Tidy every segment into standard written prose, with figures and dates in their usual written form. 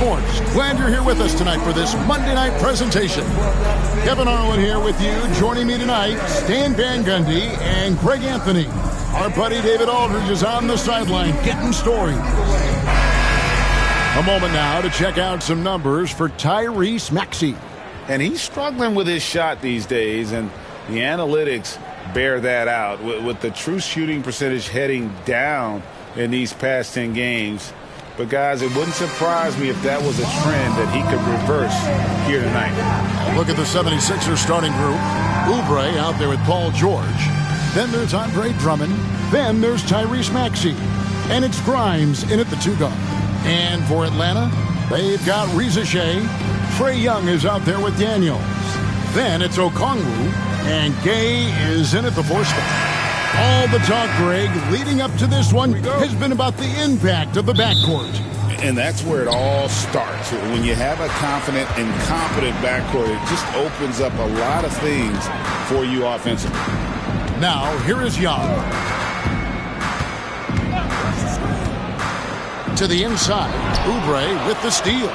Sports. Glad you're here with us tonight for this Monday night presentation. Kevin Harlan here with you. Joining me tonight, Stan Van Gundy and Greg Anthony. Our buddy David Aldridge is on the sideline getting stories. A moment now to check out some numbers for Tyrese Maxey. And he's struggling with his shot these days, and the analytics bear that out with the true shooting percentage heading down in these past 10 games. But, guys, it wouldn't surprise me if that was a trend that he could reverse here tonight. Look at the 76ers starting group. Oubre out there with Paul George. Then there's Andre Drummond. Then there's Tyrese Maxey. And it's Grimes in at the 2 guard. And for Atlanta, they've got Reza Shea. Trae Young is out there with Daniels. Then it's Okongwu. And Gay is in at the 4 spot. All the talk, Greg, leading up to this one has been about the impact of the backcourt. And that's where it all starts. When you have a confident and competent backcourt, it just opens up a lot of things for you offensively. Now, here is Young. To the inside, Oubre with the steal.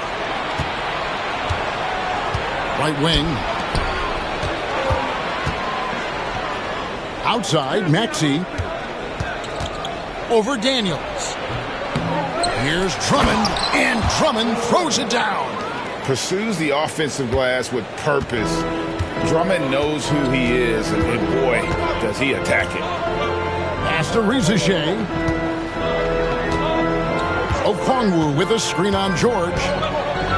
Right wing. Outside, Maxey. Over Daniels. Here's Drummond, and Drummond throws it down. Pursues the offensive glass with purpose. Drummond knows who he is, and boy, does he attack it. Pass to Reza Shea. Okongwu with a screen on George.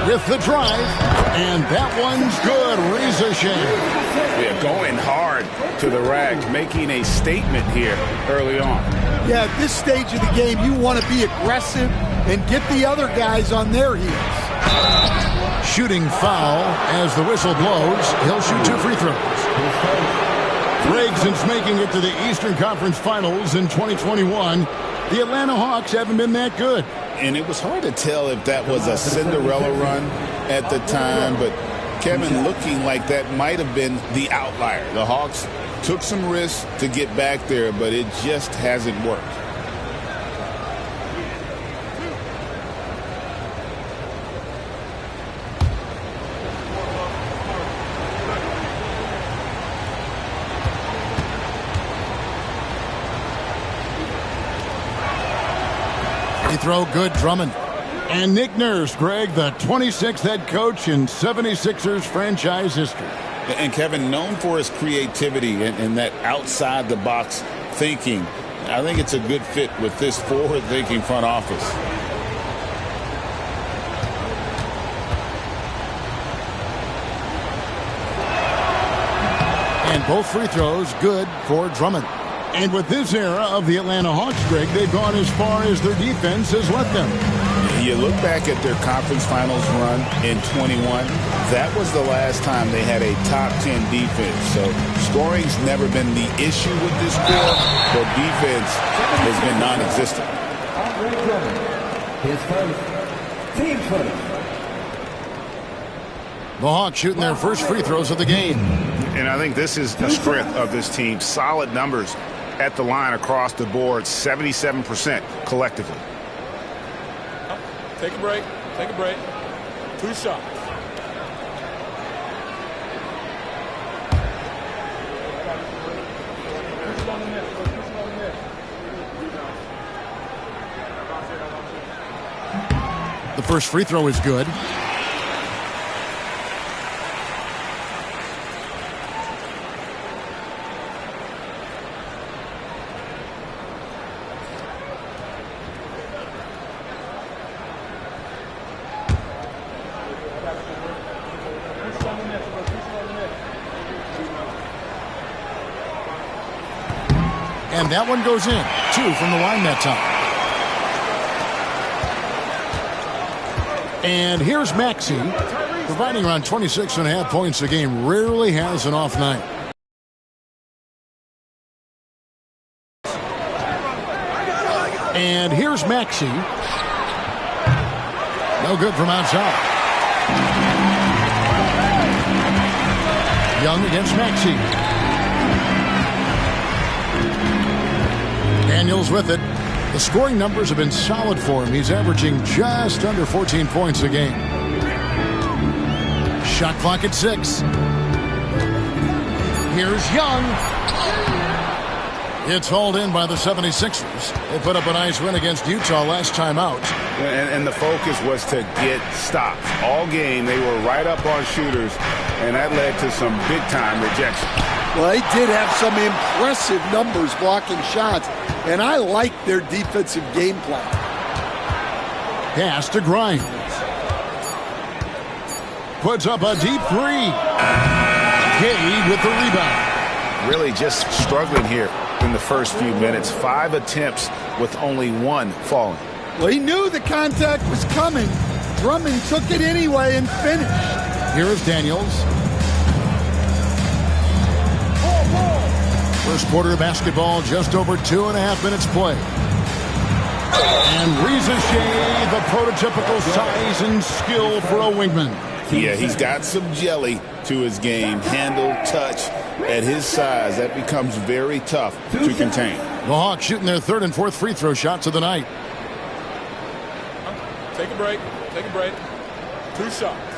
With the drive, and that one's good. Reza Shea. Yeah, going hard to the rack, making a statement here early on. Yeah, at this stage of the game, you want to be aggressive and get the other guys on their heels. Shooting foul as the whistle blows. He'll shoot 2 free throws. Greg, since making it to the Eastern Conference Finals in 2021, the Atlanta Hawks haven't been that good. And it was hard to tell if that was a Cinderella run at the time, but Kevin, looking like that might have been the outlier. The Hawks took some risks to get back there, but it just hasn't worked. Free throw good, Drummond. And Nick Nurse, Greg, the 26th head coach in 76ers franchise history. And Kevin, known for his creativity and that outside-the-box thinking, I think it's a good fit with this forward-thinking front office. And both free throws good for Drummond. And with this era of the Atlanta Hawks, Greg, they've gone as far as their defense has let them. You look back at their conference finals run in 21, that was the last time they had a top 10 defense. So scoring's never been the issue with this score, but defense has been non-existent. His first, team first. The Hawks shooting their first free throws of the game. And I think this is a strength of this team. Solid numbers at the line across the board, 77% collectively. Take a break. Take a break. 2 shots. The first free throw is good. And that one goes in. 2 from the line that time. And here's Maxey, providing around 26.5 points a game. Rarely has an off night. And here's Maxey. No good from outside. Young against Maxey. Daniels with it. The scoring numbers have been solid for him. He's averaging just under 14 points a game. Shot clock at 6. Here's Young. It's hauled in by the 76ers. They put up a nice win against Utah last time out. And the focus was to get stops. All game, they were right up on shooters, and that led to some big-time rejection. Well, they did have some impressive numbers blocking shots, and I like their defensive game plan. Pass to Grimes. Puts up a deep 3. Gay with the rebound. Really just struggling here in the first few minutes. 5 attempts with only 1 falling. Well, he knew the contact was coming. Drummond took it anyway and finished. Here is Daniels. First quarter of basketball, just over 2.5 minutes play. And Reza Shea, the prototypical size and skill for a wingman. Yeah, he's got some jelly to his game. Handle, touch. At his size, that becomes very tough to contain. The Hawks shooting their 3rd and 4th free throw shots of the night. Take a break. Take a break. 2 shots.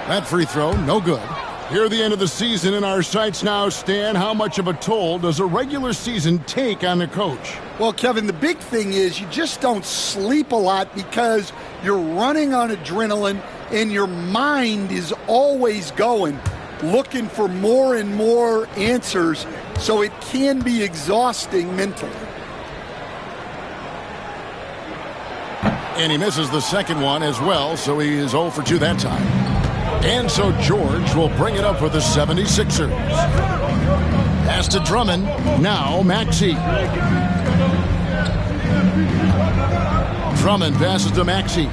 That free throw, no good. Here at the end of the season in our sights now, Stan, how much of a toll does a regular season take on the coach? Well, Kevin, the big thing is you just don't sleep a lot because you're running on adrenaline and your mind is always going, looking for more and more answers, so it can be exhausting mentally. And he misses the second one as well, so he is 0 for 2 that time. And so George will bring it up for the 76ers. Pass to Drummond. Now Maxey. Drummond passes to Maxey.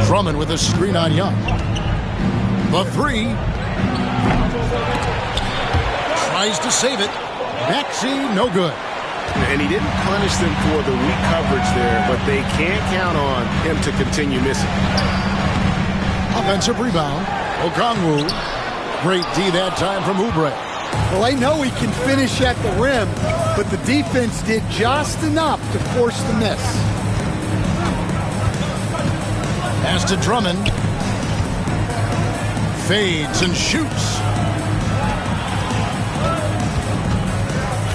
Drummond with a screen on Young. The 3. Tries to save it. Maxey, no good. And he didn't punish them for the weak coverage there, but they can't count on him to continue missing. Offensive rebound. Okongwu. Great D that time from Oubre. Well, I know he can finish at the rim, but the defense did just enough to force the miss. Pass to Drummond. Fades and shoots.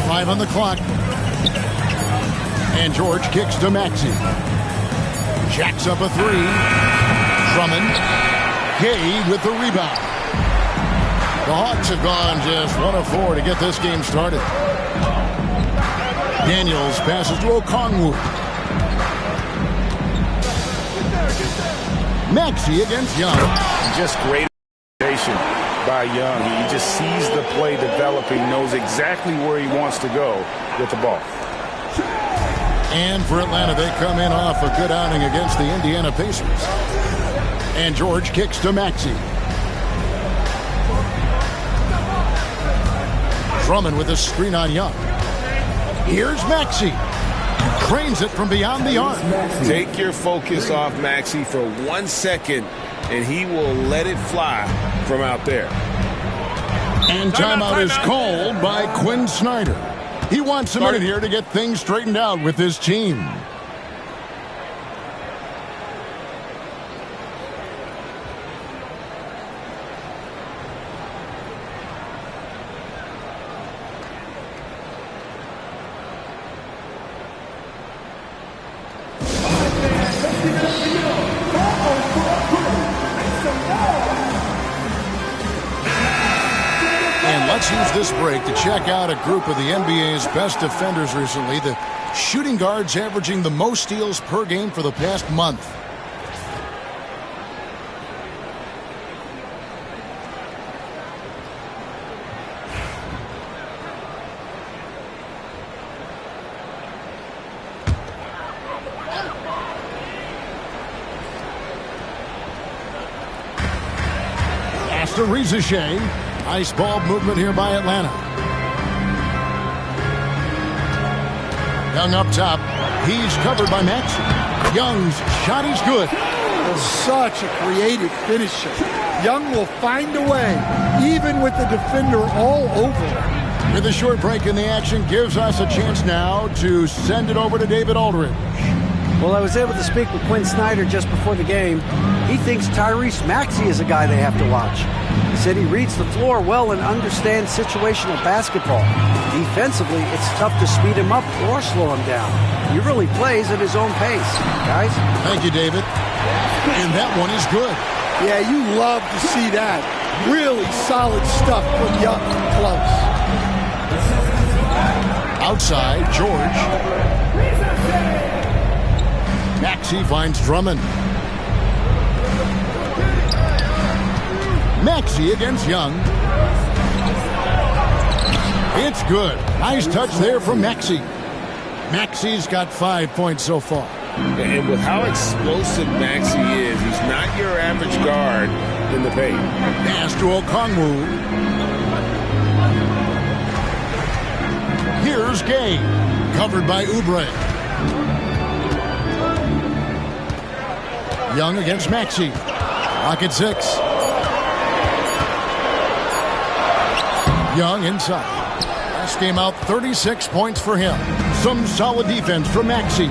5 on the clock. And George kicks to Maxey. Jacks up a 3. Drummond. Gay with the rebound. The Hawks have gone just 1 of 4 to get this game started. Daniels passes to Okongwu. Maxey against Young. Just great observation by Young. He just sees the play developing, knows exactly where he wants to go with the ball. And for Atlanta, they come in off a good outing against the Indiana Pacers. And George kicks to Maxey. Drummond with a screen on Young. Here's Maxey. Cranes it from beyond the arc. Take your focus off Maxey for 1 second, and he will let it fly from out there. And timeout is called by Quinn Snyder. He wants a minute here to get things straightened out with his team. Let's use this break to check out a group of the NBA's best defenders recently. The shooting guards averaging the most steals per game for the past month. Pass to Reza Shea. Nice ball movement here by Atlanta. Young up top. He's covered by Maxey. Young's shot is good. Such a creative finisher. Young will find a way, even with the defender all over him. With a short break in the action, gives us a chance now to send it over to David Aldridge. Well, I was able to speak with Quinn Snyder just before the game. He thinks Tyrese Maxey is a guy they have to watch. He said he reads the floor well and understands situational basketball. Defensively, it's tough to speed him up or slow him down. He really plays at his own pace. Guys? Thank you, David. And that one is good. Yeah, you love to see that. Really solid stuff from Young close. Outside, George. Maxey finds Drummond. Maxey against Young. It's good. Nice touch there from Maxey. Maxey's got 5 points so far. And with how explosive Maxey is, he's not your average guard in the paint. Pass to Okongwu. Here's Gay. Covered by Oubre. Young against Maxey. Lock at 6. Young inside. Last game out, 36 points for him. Some solid defense from Maxey.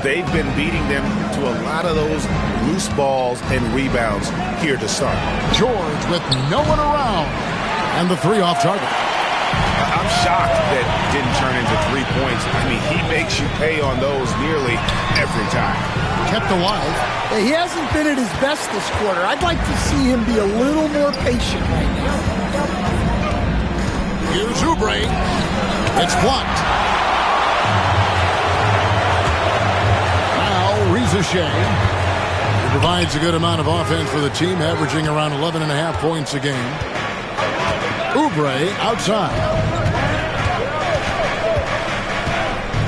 They've been beating them to a lot of those loose balls and rebounds here to start. George with no one around. And the 3 off target. I'm shocked that didn't turn into 3 points. I mean, he makes you pay on those nearly every time. Kept alive. He hasn't been at his best this quarter. I'd like to see him be a little more patient right now. Here's Oubre. It's blocked. Now, Rizachet. He provides a good amount of offense for the team, averaging around 11.5 points a game. Oubre outside.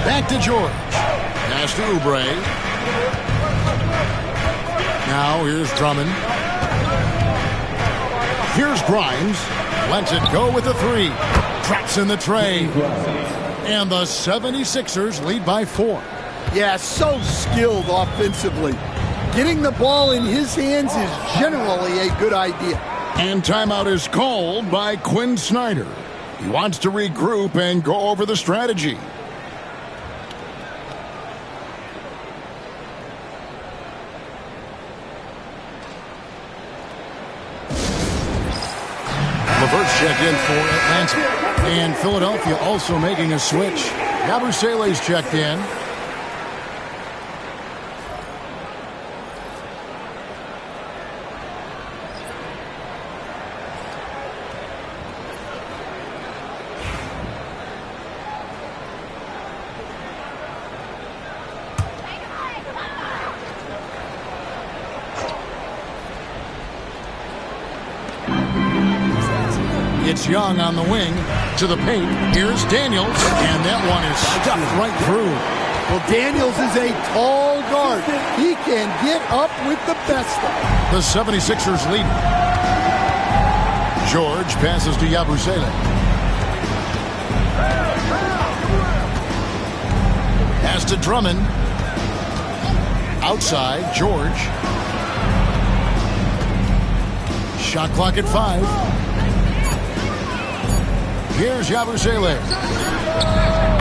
Back to George. Pass to Oubre. Now here's Drummond. Here's Grimes. Lets it go with the 3. Traps in the tray. And the 76ers lead by 4. Yeah, so skilled offensively. Getting the ball in his hands is generally a good idea. And timeout is called by Quinn Snyder. He wants to regroup and go over the strategy. LeVert's checked in for Atlanta. And Philadelphia also making a switch. Yabusele's checked in. It's Young on the wing to the paint. Here's Daniels, and that one is stuffed right through. Well, Daniels is a tall guard. He can get up with the best of them. The 76ers lead. George passes to Yabusele. Pass to Drummond. Outside, George. Shot clock at 5. Here's Yabusele.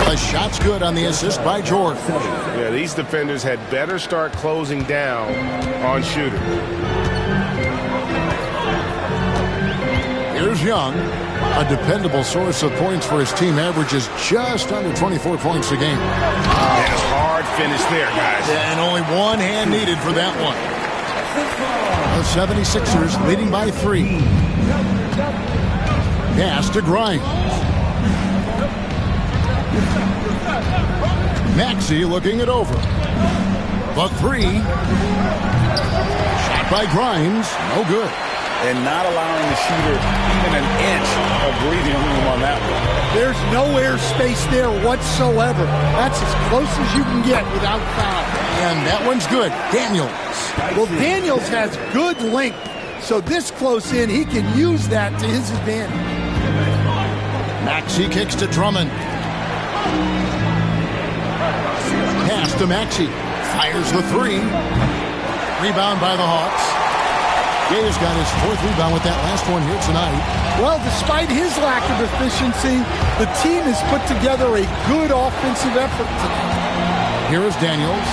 The shot's good on the assist by George. Yeah, these defenders had better start closing down on shooters. Here's Young. A dependable source of points for his team, averages just under 24 points a game. That's hard finish there, guys. And only one hand needed for that one. The 76ers leading by 3. Pass to Grimes. Maxey looking it over. The 3. Shot by Grimes. No good. And not allowing the shooter even an inch of breathing room on that one. There's no air space there whatsoever. That's as close as you can get without foul. And that one's good. Daniels. Well, Daniels has good length. So this close in, he can use that to his advantage. Maxey kicks to Drummond. Pass to Maxey. Fires the three. Rebound by the Hawks. Gay's got his fourth rebound with that last one here tonight. Well, despite his lack of efficiency, the team has put together a good offensive effort tonight. Here is Daniels.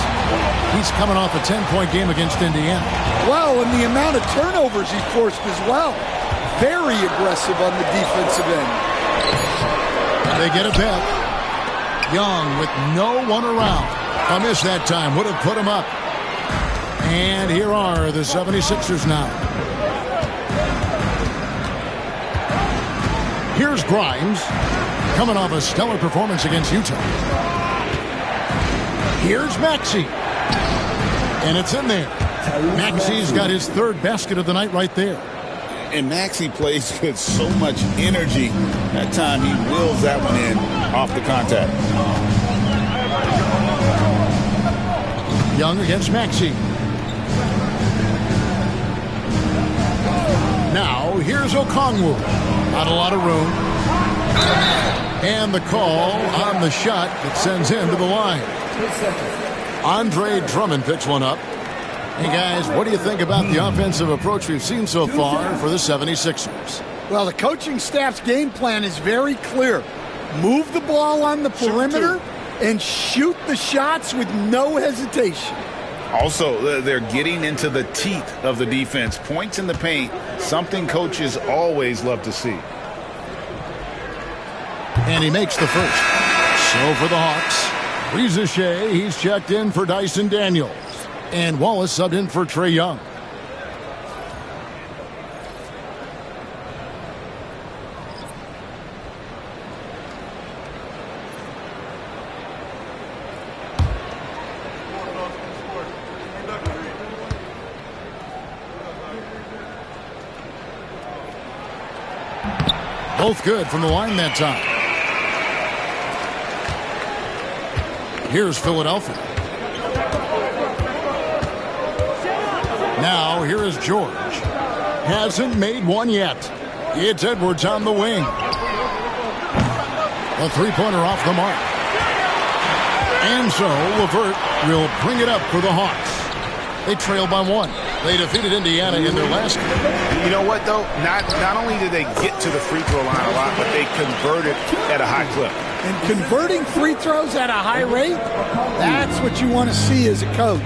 He's coming off a 10-point game against Indiana. Well, and the amount of turnovers he forced as well. Very aggressive on the defensive end. They get it back. Young with no one around. A miss that time. Would have put him up. And here are the 76ers now. Here's Grimes, coming off a stellar performance against Utah. Here's Maxey. And it's in there. Maxey's got his third basket of the night right there. And Maxey plays with so much energy. That time he wills that one in off the contact. Young against Maxey. Now, here's Okongwu. Not a lot of room. And the call on the shot that sends him to the line. Andre Drummond picks one up. Hey, guys, what do you think about the offensive approach we've seen so far for the 76ers? Well, the coaching staff's game plan is very clear. Move the ball on the perimeter and shoot the shots with no hesitation. Also, they're getting into the teeth of the defense. Points in the paint, something coaches always love to see. And he makes the first. So for the Hawks, Reza Shea, he's checked in for Dyson Daniels. And Wallace subbed in for Trae Young. Both good from the line that time. Here's Philadelphia. Now, here is George. Hasn't made one yet. It's Edwards on the wing. A three-pointer off the mark. And so, LeVert will bring it up for the Hawks. They trail by one. They defeated Indiana in their last game. You know what, though? Not only did they get to the free throw line a lot, but they converted at a high clip. And converting free throws at a high rate, that's what you want to see as a coach.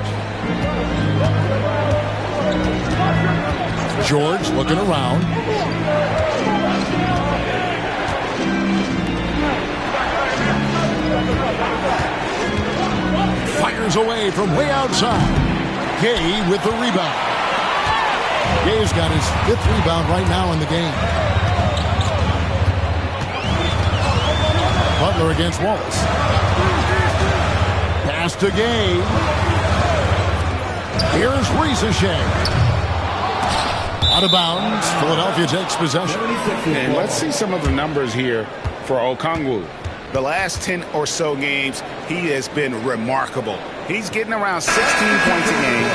George looking around. Fires away from way outside. Gay with the rebound. Gay's got his fifth rebound right now in the game. Butler against Wallace. Pass to Gay. Here's Reza Shea. Out of bounds. Philadelphia takes possession. And let's see some of the numbers here for Okongwu. The last 10 or so games, he has been remarkable. He's getting around 16 points a game,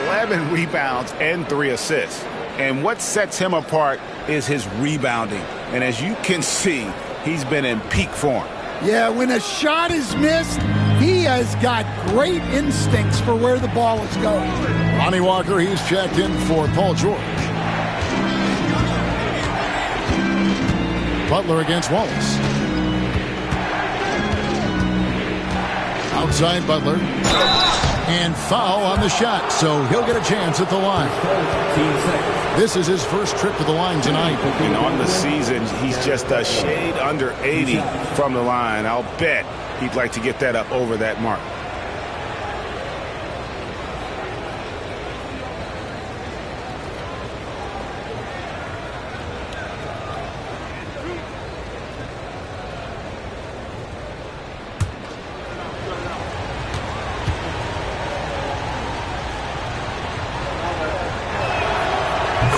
11 rebounds, and 3 assists. And what sets him apart is his rebounding. And as you can see, he's been in peak form. Yeah, when a shot is missed, he has got great instincts for where the ball is going. Lonnie Walker, he's checked in for Paul George. Butler against Wallace. Outside Butler. And foul on the shot, so he'll get a chance at the line. This is his first trip to the line tonight. And on the season, he's just a shade under 80 from the line. I'll bet he'd like to get that up over that mark.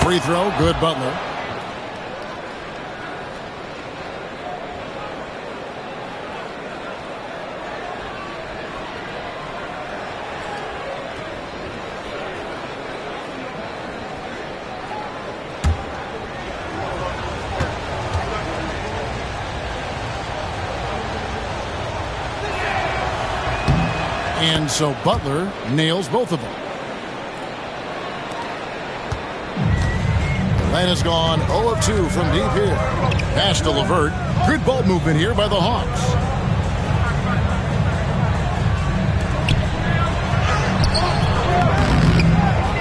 Free throw, good Butler. And so Butler nails both of them. Atlanta's gone 0 of 2 from deep here. Pass to LeVert. Good ball movement here by the Hawks.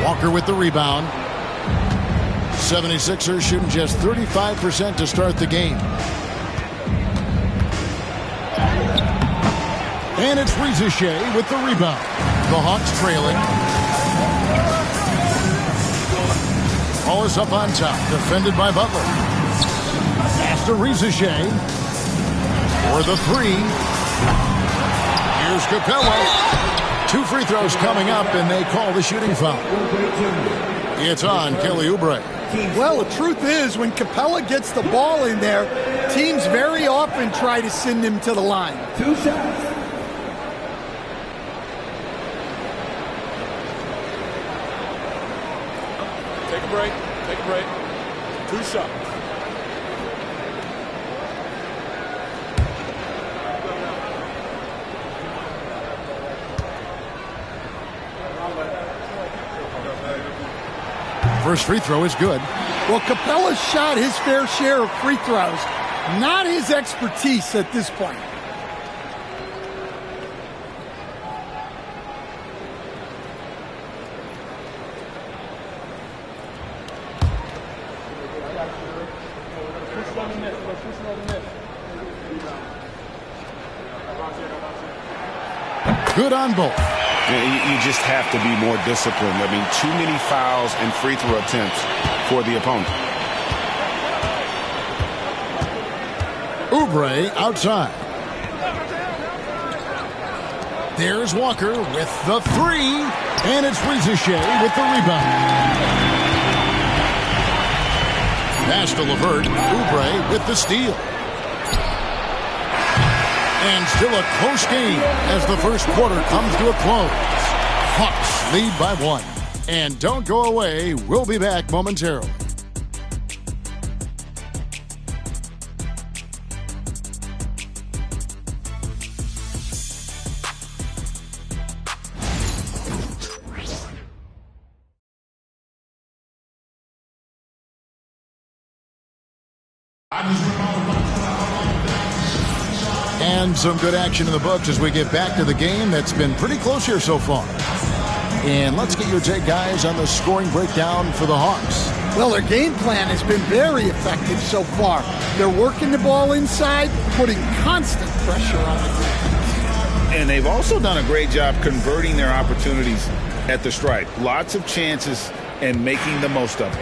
Walker with the rebound. 76ers shooting just 35% to start the game. And it's Rizachet with the rebound. The Hawks trailing. Ball is up on top, defended by Butler. Pass to Rizachet for the three. Here's Capella. 2 free throws coming up, and they call the shooting foul. It's on Kelly Oubre. Well, the truth is, when Capella gets the ball in there, teams very often try to send him to the line. 2 shots. Take a break. Take a break. 2 shots. First free throw is good. Well, Capella's shot his fair share of free throws. Not his expertise at this point. Good on both. You just have to be more disciplined. I mean, too many fouls and free throw attempts for the opponent. Oubre outside. There's Walker with the three. And it's Rizachet with the rebound. Pass to LeVert. Oubre with the steal. And still a close game as the first quarter comes to a close. Hawks lead by 1. And don't go away. We'll be back momentarily. And some good action in the books as we get back to the game that's been pretty close here so far. And let's get your take, guys, on the scoring breakdown for the Hawks. Well, their game plan has been very effective so far. They're working the ball inside, putting constant pressure on the defense. And they've also done a great job converting their opportunities at the stripe. Lots of chances and making the most of it.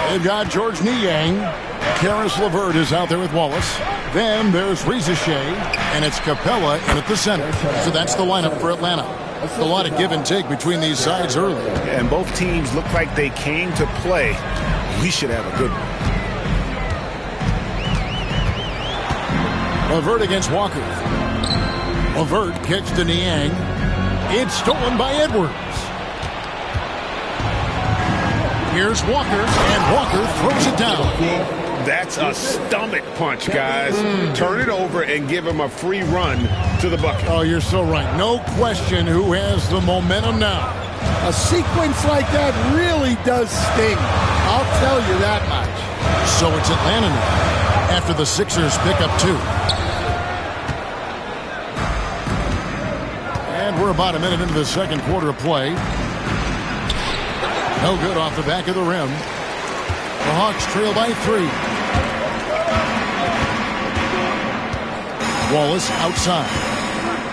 They've got George Niang. Karis LeVert is out there with Wallace. Then there's Rizachet, and it's Capella in at the center. So that's the lineup for Atlanta. A lot of give and take between these sides early. And both teams look like they came to play. We should have a good one. LeVert against Walker. LeVert kicks to Niang. It's stolen by Edwards. Here's Walker, and Walker throws it down. That's a stomach punch, guys. Turn it over and give him a free run to the bucket. Oh, you're so right. No question who has the momentum now. A sequence like that really does sting. I'll tell you that much. So it's Atlanta now after the Sixers pick up 2. And we're about a minute into the second quarter of play. No good off the back of the rim. The Hawks trail by 3. Wallace outside.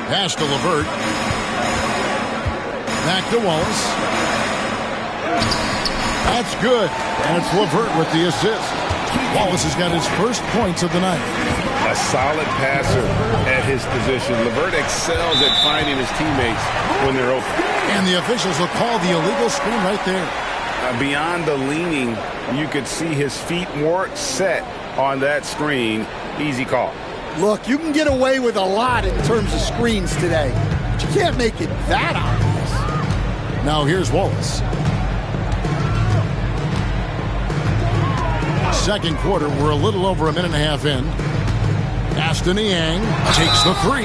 Pass to LeVert. Back to Wallace. That's good. And it's LeVert with the assist. Wallace has got his first points of the night. A solid passer at his position. LeVert excels at finding his teammates when they're open. And the officials will call the illegal screen right there. Beyond the leaning, you could see his feet more set on that screen. Easy call. Look, you can get away with a lot in terms of screens today, but you can't make it that obvious. Now here's Wallace. Second quarter, we're a little over a minute and a half in. Niang takes the 3.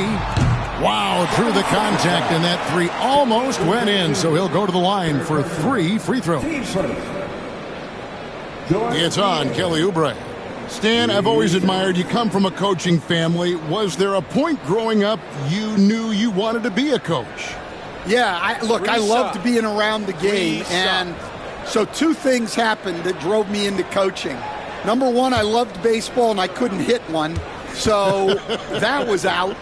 Wow, through the contact, and that three almost went in, so he'll go to the line for 3 free throws. It's on Kelly Oubre. Stan, I've always admired you. Come from a coaching family. Was there a point growing up you knew you wanted to be a coach? Yeah, I loved being around the game. And so 2 things happened that drove me into coaching. Number one, I loved baseball and I couldn't hit one. So that was out.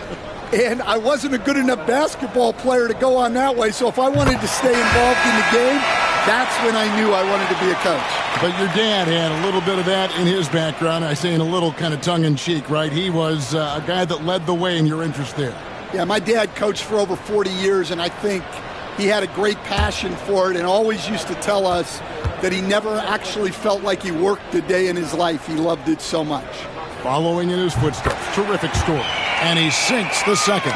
And I wasn't a good enough basketball player to go on that way. So if I wanted to stay involved in the game, that's when I knew I wanted to be a coach. But your dad had a little bit of that in his background. I say in a little kind of tongue-in-cheek, right? He was a guy that led the way in your interest there. Yeah, my dad coached for over 40 years, and I think he had a great passion for it and always used to tell us that he never actually felt like he worked a day in his life. He loved it so much. Following in his footsteps. Terrific story. And he sinks the second.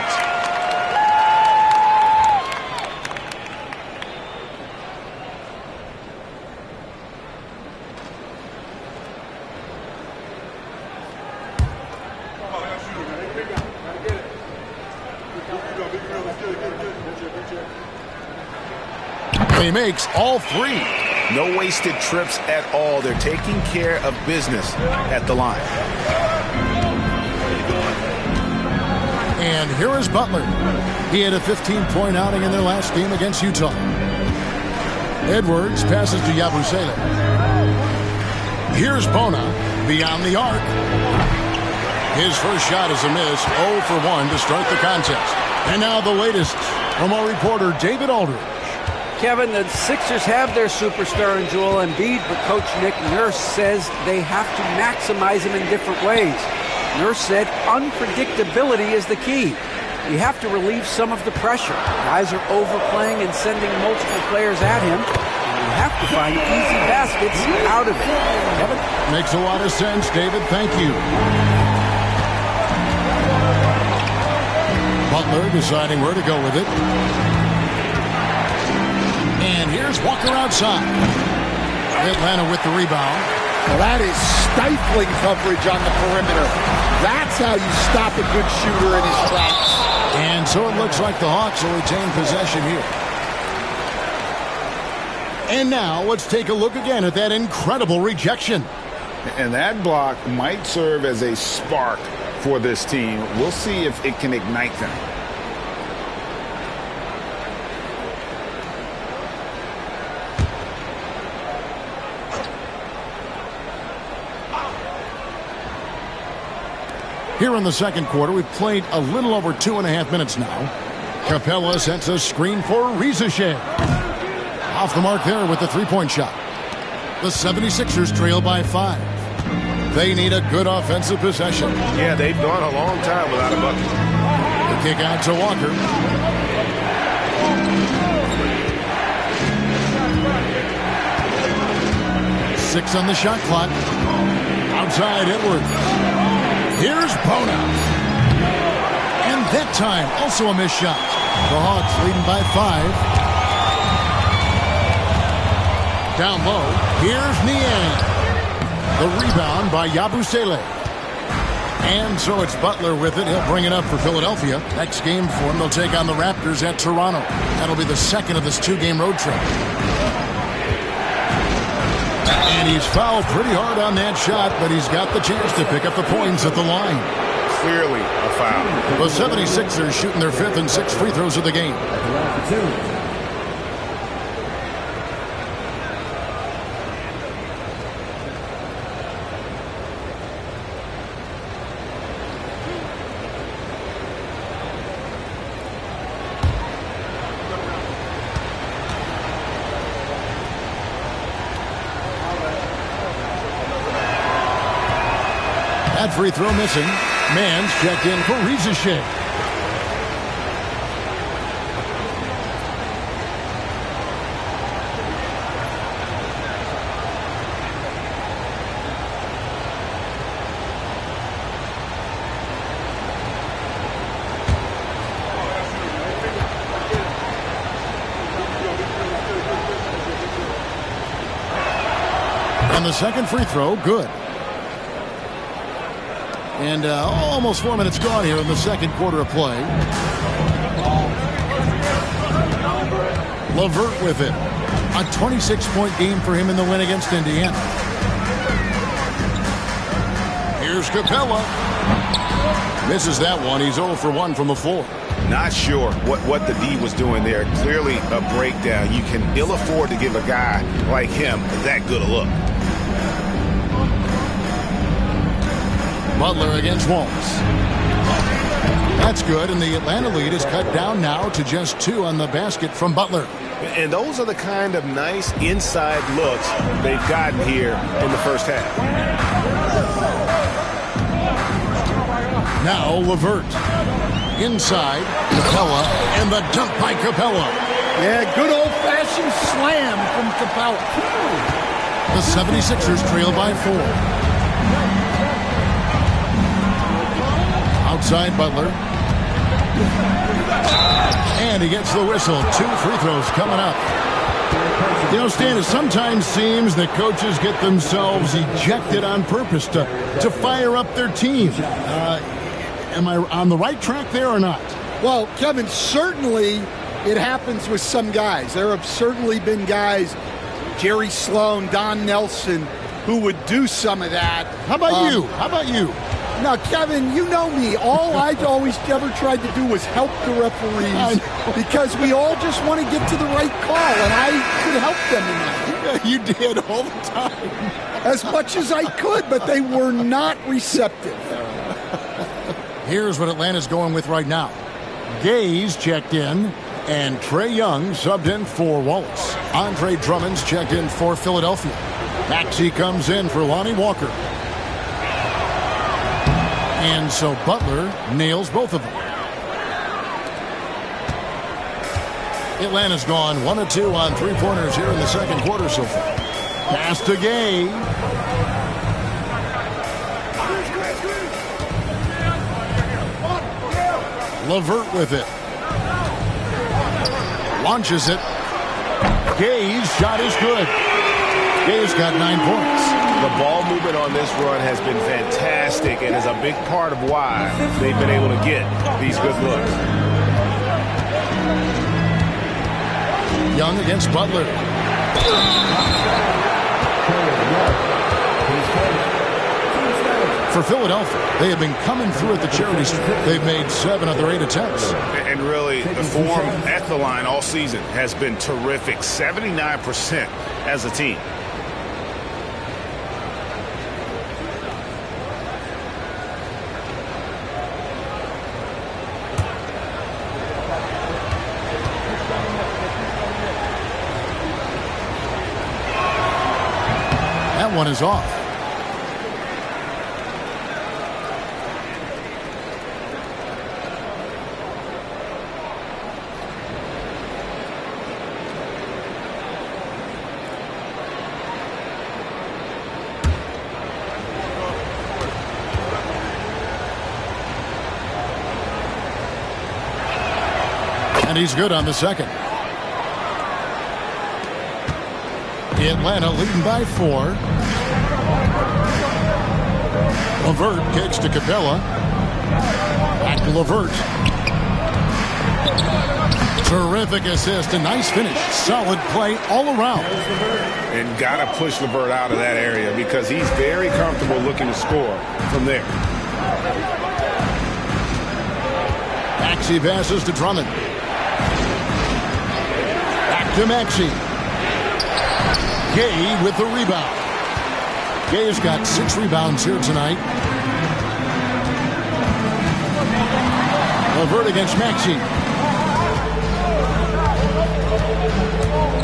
He makes all 3. No wasted trips at all. They're taking care of business at the line. And here is Butler. He had a 15-point outing in their last game against Utah. Edwards passes to Yabusele. Here's Bona beyond the arc. His first shot is a miss. 0 for 1 to start the contest. And now the latest from our reporter David Aldridge. Kevin, the Sixers have their superstar in Joel Embiid, but Coach Nick Nurse says they have to maximize him in different ways. Nurse said unpredictability is the key. You have to relieve some of the pressure. Guys are overplaying and sending multiple players at him. And you have to find easy baskets out of it. Kevin? Makes a lot of sense, David. Thank you. Butler deciding where to go with it. And here's Walker outside. Atlanta with the rebound. Well, that is stifling coverage on the perimeter. That's how you stop a good shooter in his tracks. And so it looks like the Hawks will retain possession here. And now let's take a look again at that incredible rejection. And that block might serve as a spark for this team. We'll see if it can ignite them. Here in the second quarter, we've played a little over 2.5 minutes now. Capella sets a screen for Rizachet. Off the mark there with the three-point shot. The 76ers trail by 5. They need a good offensive possession. Yeah, they've gone a long time without a bucket. The kick out to Walker. Six on the shot clock. Outside Edwards. Here's Bona. And that time, also a missed shot. The Hawks leading by 5. Down low, here's Niang. The rebound by Yabusele. And so it's Butler with it. He'll bring it up for Philadelphia. Next game for him, they'll take on the Raptors at Toronto. That'll be the second of this 2-game road trip. And he's fouled pretty hard on that shot, but he's got the chance to pick up the points at the line. Clearly a foul. The 76ers shooting their 5th and 6th free throws of the game. That free throw missing. Mann's checked in for Rizachet. And the second free throw, good. And almost 4 minutes gone here in the second quarter of play. LeVert with it. A 26-point game for him in the win against Indiana. Here's Capella. Misses that one. He's 0 for 1 from the floor. Not sure what the D was doing there. Clearly a breakdown. You can ill afford to give a guy like him that good a look. Butler against Wallace. That's good, and the Atlanta lead is cut down now to just 2 on the basket from Butler. And those are the kind of nice inside looks they've gotten here in the first half. Now LeVert. Inside, Capella, and the dunk by Capella. Yeah, good old-fashioned slam from Capella. The 76ers trail by 4. Outside Butler. And he gets the whistle. 2 free throws coming up. You know, Stan, it sometimes seems that coaches get themselves ejected on purpose to fire up their team. Am I on the right track there or not? Well, Kevin, certainly it happens with some guys. There have certainly been guys, Jerry Sloan, Don Nelson, who would do some of that. How about you? How about you? Now, Kevin, you know me. All I always ever tried to do was help the referees because we all just want to get to the right call, and I could help them in that. You did all the time. As much as I could, but they were not receptive. Here's what Atlanta's going with right now. Gaze checked in, and Trae Young subbed in for Wallace. Andre Drummond's checked in for Philadelphia. Maxey comes in for Lonnie Walker. And so Butler nails both of them. Atlanta's gone 1 of 2 on 3-pointers here in the second quarter so far. Pass to Gay. LeVert with it. Launches it. Gay's shot is good. Gay's got 9 points. The ball movement on this run has been fantastic and is a big part of why they've been able to get these good looks. Young against Butler. For Philadelphia, they have been coming through at the charity strip. They've made 7 of their 8 attempts. And really, the form at the line all season has been terrific. 79% as a team. That one is off. And he's good on the second. Atlanta leading by 4. LeVert kicks to Capella. Back to LeVert. Terrific assist. A nice finish. Solid play all around. And got to push LeVert out of that area because he's very comfortable looking to score from there. Maxey passes to Drummond. Back to Maxey. Gay with the rebound. Gay's got 6 rebounds here tonight. LeVert against Maxey.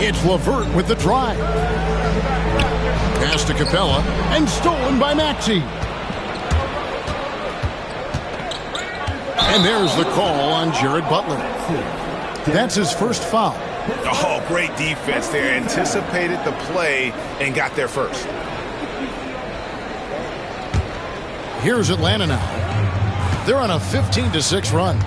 It's LeVert with the drive. Pass to Capella and stolen by Maxey. And there's the call on Jared Butler. That's his first foul. Oh, great defense there. Anticipated the play and got there first. Here's Atlanta now. They're on a 15-6 run.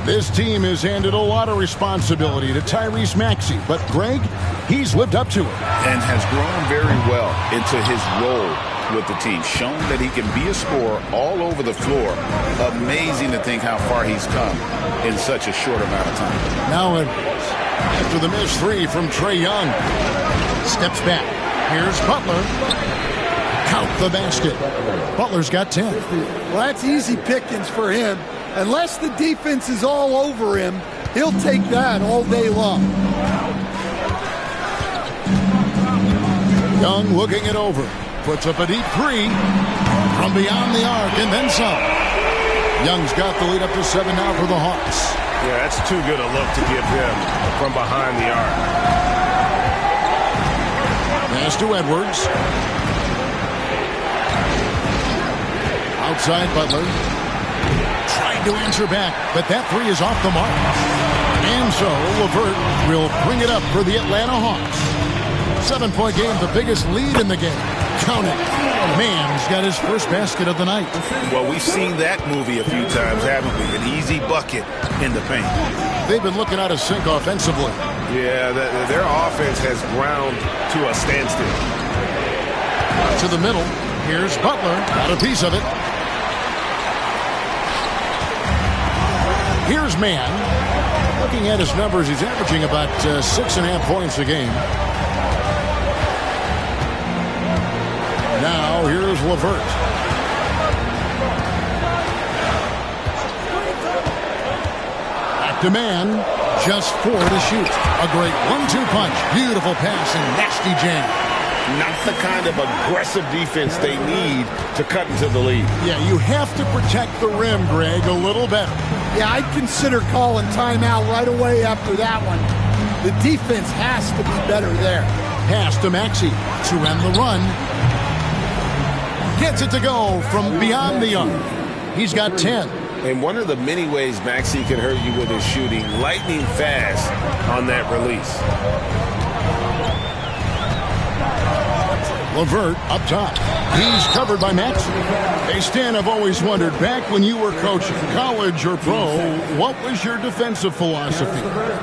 This team has handed a lot of responsibility to Tyrese Maxey, but Greg, he's lived up to it. And has grown very well into his role with the team, shown that he can be a scorer all over the floor. Amazing to think how far he's come in such a short amount of time. Now after the missed three from Trae Young. Steps back. Here's Butler. Count the basket. Butler's got 10. Well, that's easy pickings for him. Unless the defense is all over him, he'll take that all day long. Young looking it over. Puts up a deep three from beyond the arc and then some. Young's got the lead up to 7 now for the Hawks. Yeah, that's too good a look to give him from behind the arc. Pass to Edwards. Outside Butler. Trying to answer back, but that three is off the mark. And so LeVert will bring it up for the Atlanta Hawks. 7-point game, the biggest lead in the game. Count it. Man's got his first basket of the night. Well, we've seen that movie a few times, haven't we? An easy bucket in the paint. They've been looking out of sync offensively. Yeah, their offense has ground to a standstill. To the middle. Here's Butler. Got a piece of it. Here's Mann. Looking at his numbers, he's averaging about 6.5 points a game. Now, here's LeVert. Back to Mann. Just 4 to shoot. A great 1-2 punch. Beautiful pass and nasty jam. Not the kind of aggressive defense they need to cut into the lead. Yeah, you have to protect the rim, Greg, a little better. Yeah, I'd consider calling timeout right away after that one. The defense has to be better there. Pass to Maxey to end the run. Gets it to go from beyond the arc. He's got 10. And one of the many ways Maxey can hurt you with his shooting, lightning fast on that release. LeVert up top. He's covered by Maxey. Hey, Stan, I've always wondered, back when you were coaching, college or pro, what was your defensive philosophy?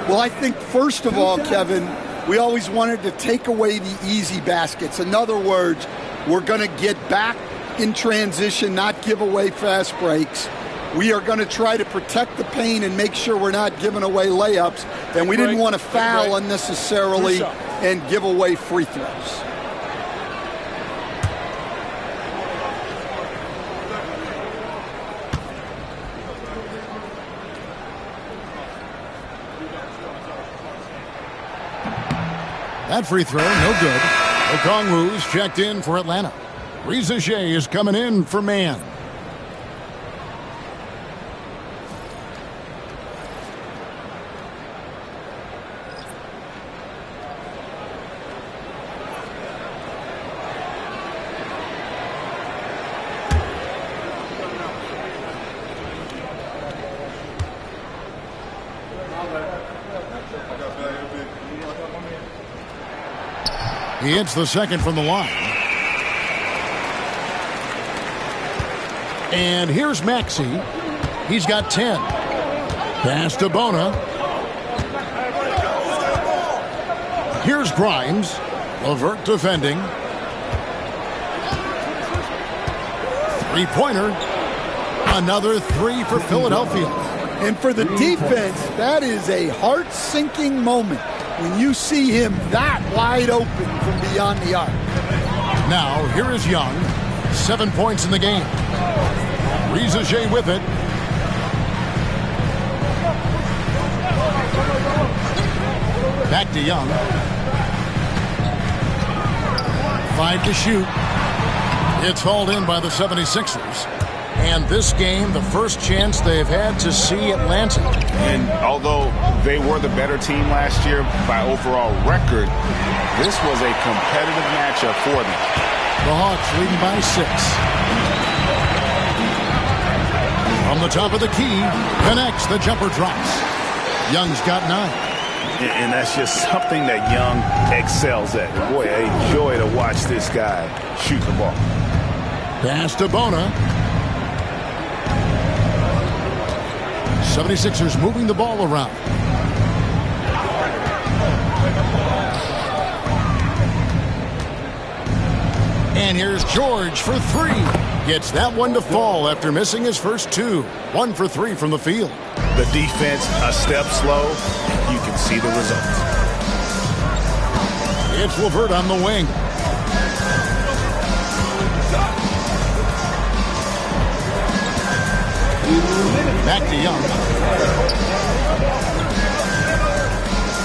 Well, I think first of all, Kevin, we always wanted to take away the easy baskets. In other words, we're going to get back in transition, not give away fast breaks. We are going to try to protect the paint and make sure we're not giving away layups. And we didn't want to foul unnecessarily and give away free throws. That free throw, no good. Okongwu's checked in for Atlanta. Reza Shea is coming in for Mann. He hits the second from the line. And here's Maxey. He's got 10. Pass to Bona. Here's Grimes. LeVert defending. Three-pointer. Another three for Philadelphia. And for the defense, that is a heart-sinking moment when you see him that wide open from beyond the arc. Now, here is Young. 7 points in the game. Reza Shea with it. Back to Young. 5 to shoot. It's hauled in by the 76ers. And this game, the first chance they've had to see Atlanta. And although they were the better team last year by overall record, this was a competitive matchup for them. The Hawks leading by 6. From the top of the key, connects, the jumper drops. Young's got 9. And that's just something that Young excels at. Boy, a joy to watch this guy shoot the ball. Pass to Bona. 76ers moving the ball around. And here's George for three. Gets that one to fall after missing his first two. 1 for 3 from the field. The defense a step slow. You can see the result. It's LeVert on the wing. Back to Young.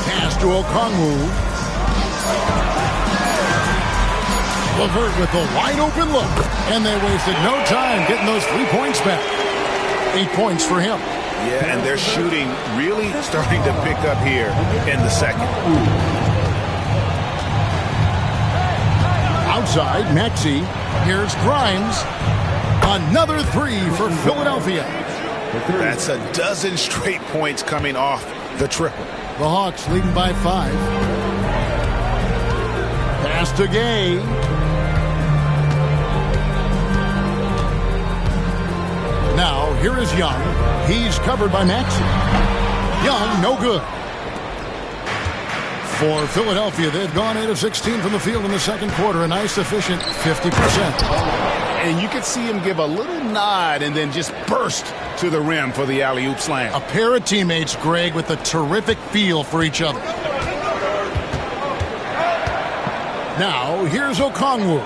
Pass to Okongwu. LeVert with a wide open look. And they wasted no time getting those 3 points back. 8 points for him. Yeah, and their shooting really starting to pick up here in the second. Outside, Maxey. Here's Grimes. Another 3 for Philadelphia. That's a dozen straight points coming off the triple. The Hawks leading by 5. Pass to Gay. Now, here is Young. He's covered by Maxey. Young, no good. For Philadelphia, they've gone 8 of 16 from the field in the second quarter. A nice, efficient 50%. And you could see him give a little nod and then just burst to the rim for the alley-oop slam. A pair of teammates, Greg, with a terrific feel for each other. Now, here's Okongwu.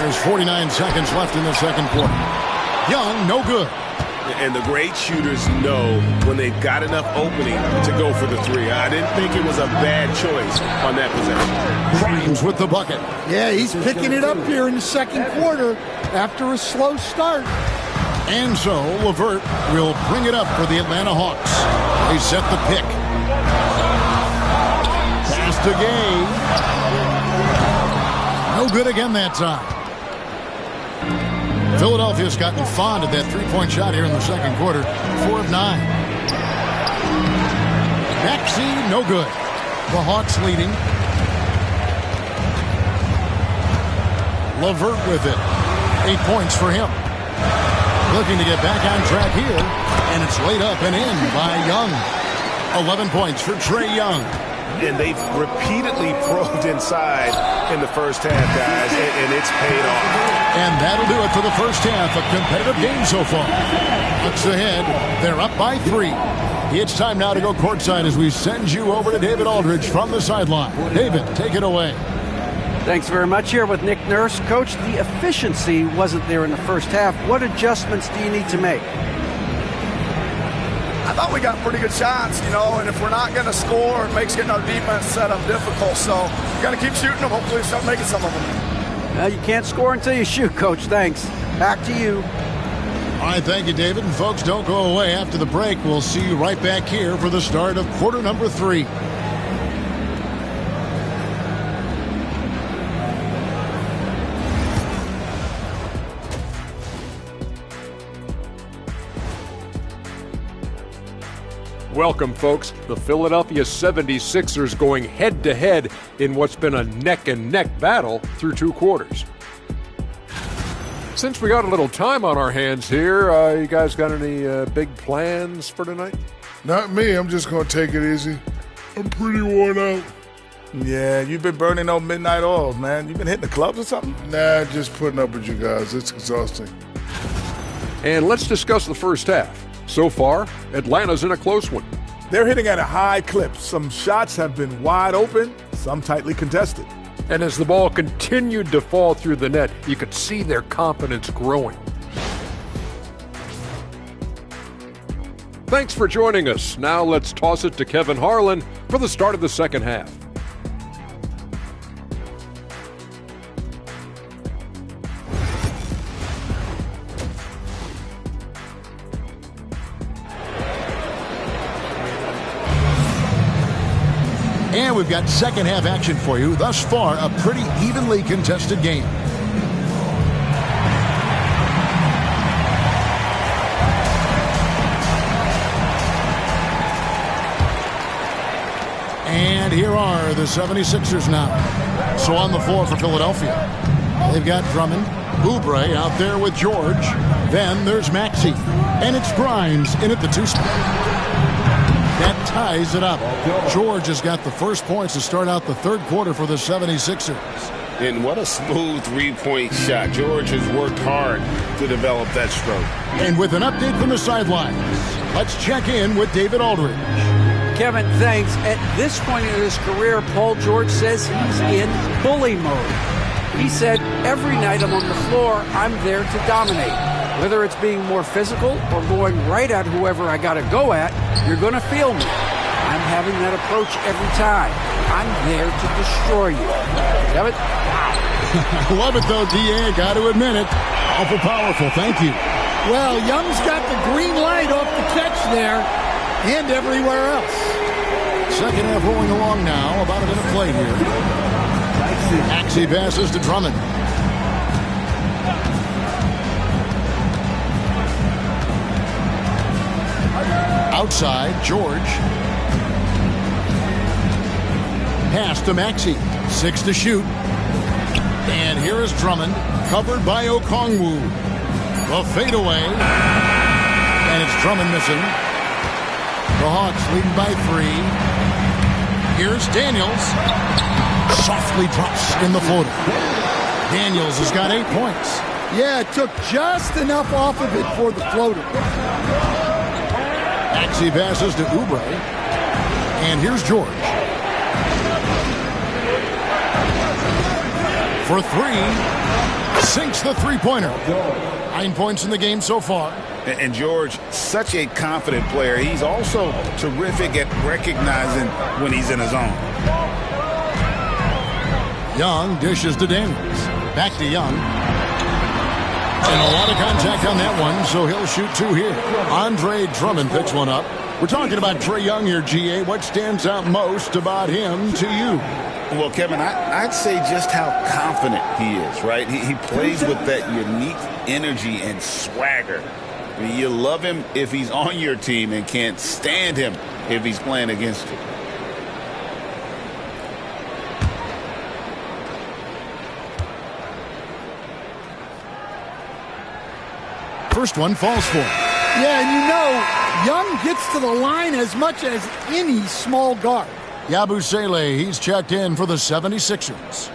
There's 49 seconds left in the second quarter. Young, no good. And the great shooters know when they've got enough opening to go for the 3. I didn't think it was a bad choice on that possession. Grimes with the bucket. Yeah, he's picking it up here in the second quarter after a slow start. And so LeVert will bring it up for the Atlanta Hawks. They set the pick. Pass to Gay. No good again that time. Philadelphia's gotten fond of that three-point shot here in the second quarter. 4 of 9. Maxey, no good. The Hawks leading. LeVert with it. 8 points for him. Looking to get back on track here. And it's laid up and in by Young. 11 points for Trae Young. And they've repeatedly probed inside in the first half, guys, and it's paid off. And that'll do it for the first half. A competitive game so far. Looks ahead. They're up by 3. It's time now to go courtside as we send you over to David Aldridge from the sideline. David, take it away. Thanks very much. Here with Nick Nurse. Coach, the efficiency wasn't there in the first half. What adjustments do you need to make? I thought we got pretty good shots, and if we're not going to score, it makes getting our defense set up difficult. So we got to keep shooting them. Hopefully start making some of them. You can't score until you shoot, Coach. Thanks. Back to you. All right, thank you, David. And folks, don't go away. After the break, we'll see you right back here for the start of quarter number 3. Welcome, folks. The Philadelphia 76ers going head-to-head in what's been a neck-and-neck battle through 2 quarters. Since we got a little time on our hands here, you guys got any big plans for tonight? Not me. I'm just going to take it easy. I'm pretty worn out. Yeah, you've been burning those midnight oils, man. You been hitting the clubs or something? Nah, just putting up with you guys. It's exhausting. And let's discuss the first half. So far, Atlanta's in a close one. They're hitting at a high clip. Some shots have been wide open, some tightly contested. And as the ball continued to fall through the net, you could see their confidence growing. Thanks for joining us. Now let's toss it to Kevin Harlan for the start of the second half. And we've got second half action for you. Thus far, a pretty evenly contested game. And here are the 76ers now. So on the floor for Philadelphia, they've got Drummond, Oubre out there with George. Then there's Maxey. And it's Grimes in at the 2 spot. That ties it up. George has got the first points to start out the third quarter for the 76ers. And what a smooth three-point shot. George has worked hard to develop that stroke. And with an update from the sidelines, let's check in with David Aldridge. Kevin, thanks. At this point in his career, Paul George says he's in bully mode. He said, every night I'm on the floor, I'm there to dominate. Whether it's being more physical or going right at whoever I got to go at, you're going to feel me. I'm having that approach every time. I'm there to destroy you. Kevin? I love it, though, D.A. Got to admit it. Awful powerful. Thank you. Well, Young's got the green light off the catch there and everywhere else. Second half rolling along now. About a minute play here. Maxey passes to Drummond. Outside, George. Pass to Maxey. 6 to shoot. And here is Drummond, covered by Okongwu. The fadeaway. And it's Drummond missing. The Hawks leading by 3. Here's Daniels. Softly drops in the floater. Daniels has got 8 points. Yeah, it took just enough off of it for the floater. Maxey passes to Oubre. And here's George. For 3. Sinks the three-pointer. 9 points in the game so far. And George, such a confident player. He's also terrific at recognizing when he's in his zone. Young dishes to Daniels. Back to Young. And a lot of contact on that one, so he'll shoot 2 here. Andre Drummond picks one up. We're talking about Trae Young here, G.A. What stands out most about him to you? Well, Kevin, I'd say just how confident he is, right? He plays with that unique energy and swagger. I mean, you love him if he's on your team and can't stand him if he's playing against you. First one falls for him. Yeah, and you know, Young gets to the line as much as any small guard. Yabusele, he's checked in for the 76ers.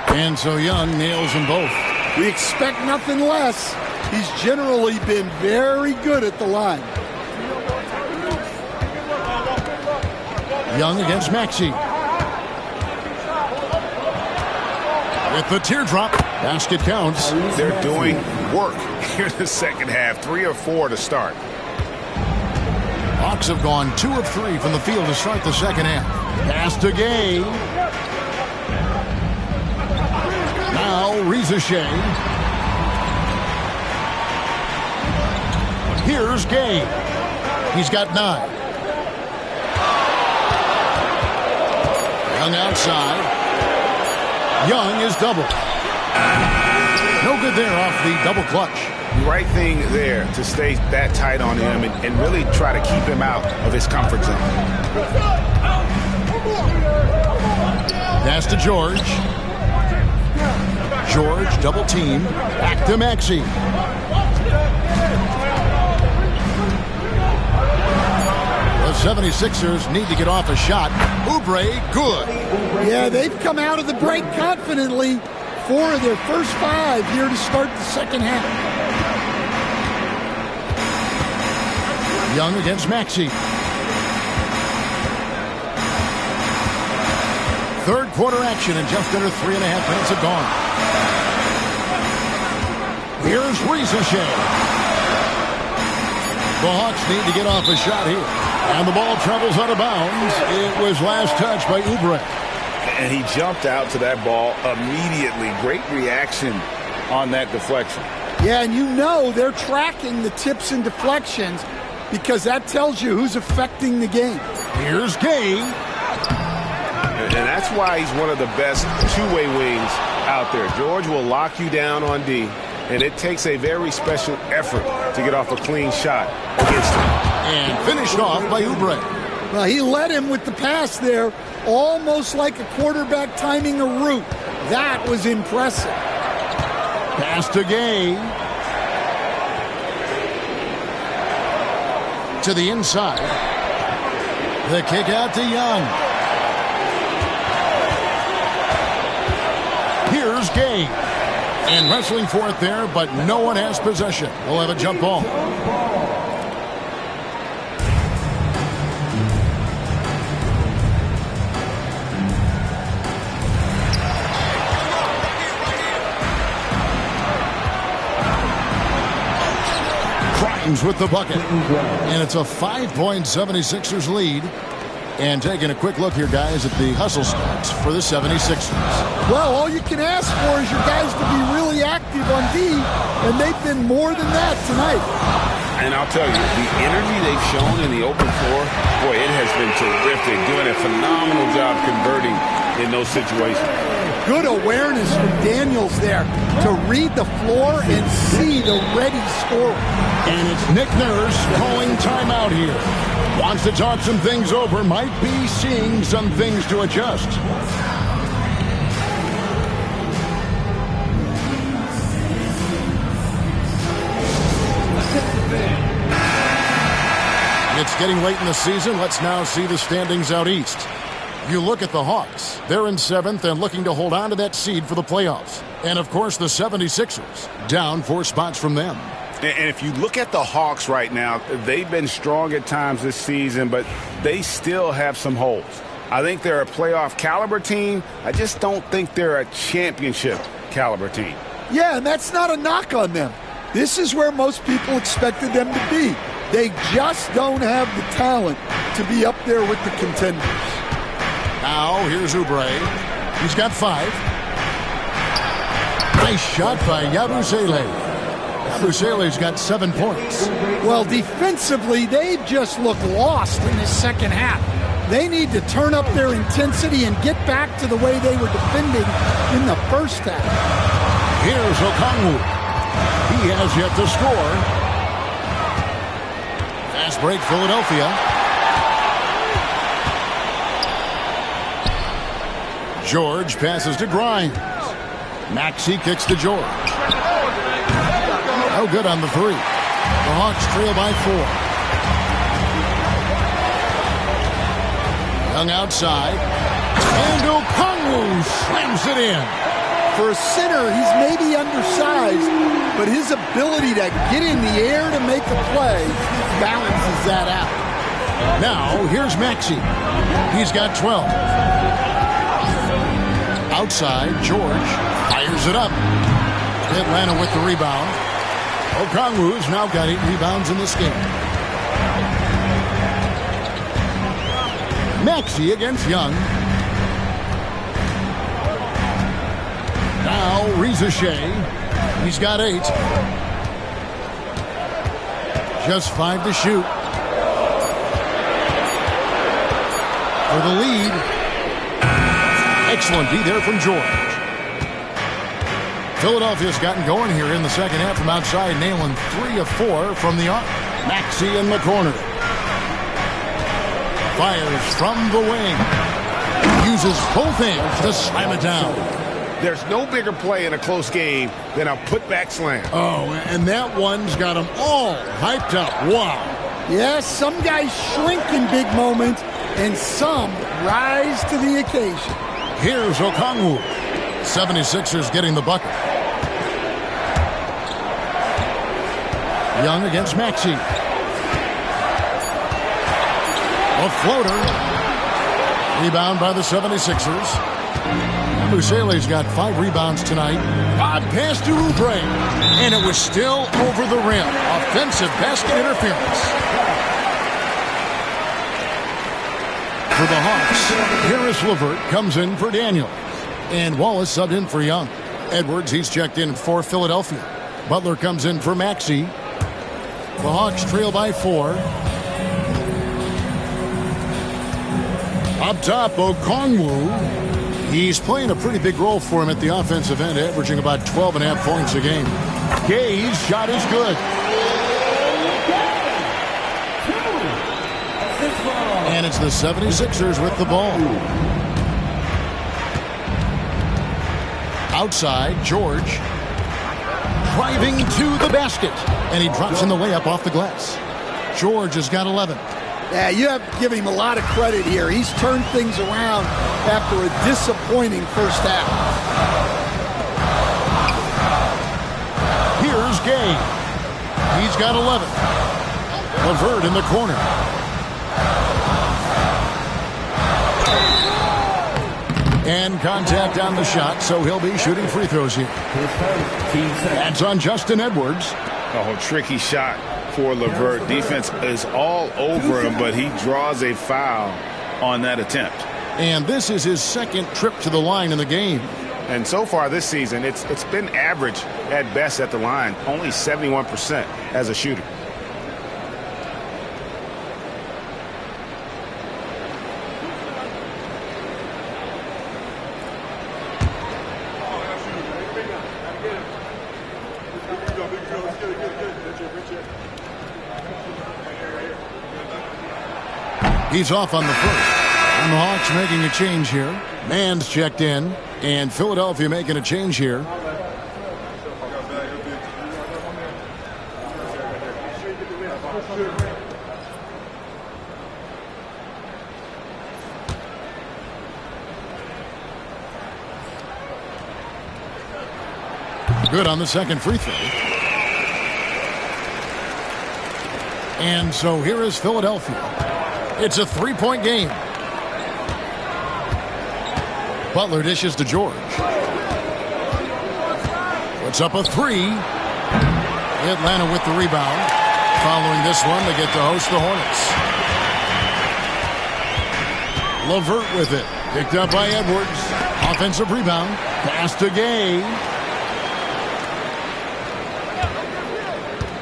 And so Young nails them both. We expect nothing less. He's generally been very good at the line. Young against Maxey. With the teardrop, basket counts. They're doing work here in the second half. 3 or 4 to start. Hawks have gone 2 of 3 from the field to start the second half. Pass to Gay. Now Rizachet. Here's Gay. He's got 9. Young outside. Young is double. No good there off the double clutch. Right thing there to stay that tight on him and really try to keep him out of his comfort zone. Pass to George. George double team. Back to Maxey. The 76ers need to get off a shot. Oubre, good. Yeah, they've come out of the break confidently. 4 of their first 5 here to start the second half. Young against Maxey. Third quarter action and just under 3.5 minutes have gone. Here's Rizachet. The Hawks need to get off a shot here. And the ball travels out of bounds. It was last touched by Oubre. And he jumped out to that ball immediately. Great reaction on that deflection. Yeah, and you know they're tracking the tips and deflections because that tells you who's affecting the game. Here's Gay. And that's why he's one of the best two-way wings out there. George will lock you down on D, and it takes a very special effort to get off a clean shot against him. And finished off by Oubre. Well, he led him with the pass there, almost like a quarterback timing a route. That was impressive. Pass to Gay. To the inside. The kick out to Young. Here's Gay. And wrestling for it there, but no one has possession. We'll have a jump ball. With the bucket. And it's a 5-point 76ers lead. And taking a quick look here, guys, at the hustle stats for the 76ers. Well, all you can ask for is your guys to be really active on D, and they've been more than that tonight. And I'll tell you, the energy they've shown in the open floor, boy, it has been terrific. Doing a phenomenal job converting in those situations. Good awareness from Daniels there to read the floor and see the ready scorer. And it's Nick Nurse calling timeout here. Wants to talk some things over, might be seeing some things to adjust. It's getting late in the season. Let's now see the standings out east. You look at the Hawks. They're in 7th and looking to hold on to that seed for the playoffs. And, of course, the 76ers, down 4 spots from them. And if you look at the Hawks right now, they've been strong at times this season, but they still have some holes. I think they're a playoff caliber team. I just don't think they're a championship caliber team. Yeah, and that's not a knock on them. This is where most people expected them to be. They just don't have the talent to be up there with the contenders. Now, here's Oubre. He's got 5. Nice shot by Yabusele. Yabusele's got 7 points. Well, defensively, they've just looked lost in this second half. They need to turn up their intensity and get back to the way they were defending in the first half. Here's Okongwu. He has yet to score. Fast break, Philadelphia. George passes to Grimes. Maxey kicks to George. No good on the 3. The Hawks trail by 4. Young outside. And Okongwu slams it in. For a center, he's maybe undersized, but his ability to get in the air to make a play balances that out. Now, here's Maxey. He's got 12. Outside, George fires it up. Atlanta with the rebound. Okongwu's now got 8 rebounds in this game. Maxey against Young. Now, Reza Shea. He's got 8. Just 5 to shoot. For the lead. Excellent D there from George. Philadelphia's gotten going here in the second half from outside, nailing 3 of 4 from the arc. Maxey in the corner. Fires from the wing. Uses both hands to slam it down. There's no bigger play in a close game than a putback slam. Oh, and that one's got them all hyped up. Wow. Yes, some guys shrink in big moments, and some rise to the occasion. Here's Okongwu. 76ers getting the bucket. Young against Maxey. A floater. Rebound by the 76ers. Busele's got 5 rebounds tonight. Odd pass to Oubre. And it was still over the rim. Offensive basket interference. For the Hawks, Harris LeVert comes in for Daniels. And Wallace subbed in for Young. Edwards, he's checked in for Philadelphia. Butler comes in for Maxey. The Hawks trail by 4. Up top, Okongwu. He's playing a pretty big role for him at the offensive end, averaging about 12.5 points a game. Gay's shot is good. And it's the 76ers with the ball. Outside, George. Driving to the basket. And he drops in the layup off the glass. George has got 11. Yeah, you have to give him a lot of credit here. He's turned things around after a disappointing first half. Here's Gay. He's got 11. LeVert in the corner. And contact on the shot, so he'll be shooting free throws here. That's on Justin Edwards. Oh, tricky shot for LeVert. Defense is all over him, but he draws a foul on that attempt. And this is his second trip to the line in the game. And so far this season, it's been average at best at the line, only 71% as a shooter. He's off on the first. And the Hawks making a change here. Mann's checked in. And Philadelphia making a change here. Good on the second free throw. And so here is Philadelphia. It's a three-point game. Butler dishes to George. Puts up a three. Atlanta with the rebound. Following this one, they get to host the Hornets. LeVert with it. Picked up by Edwards. Offensive rebound. Pass to Gay.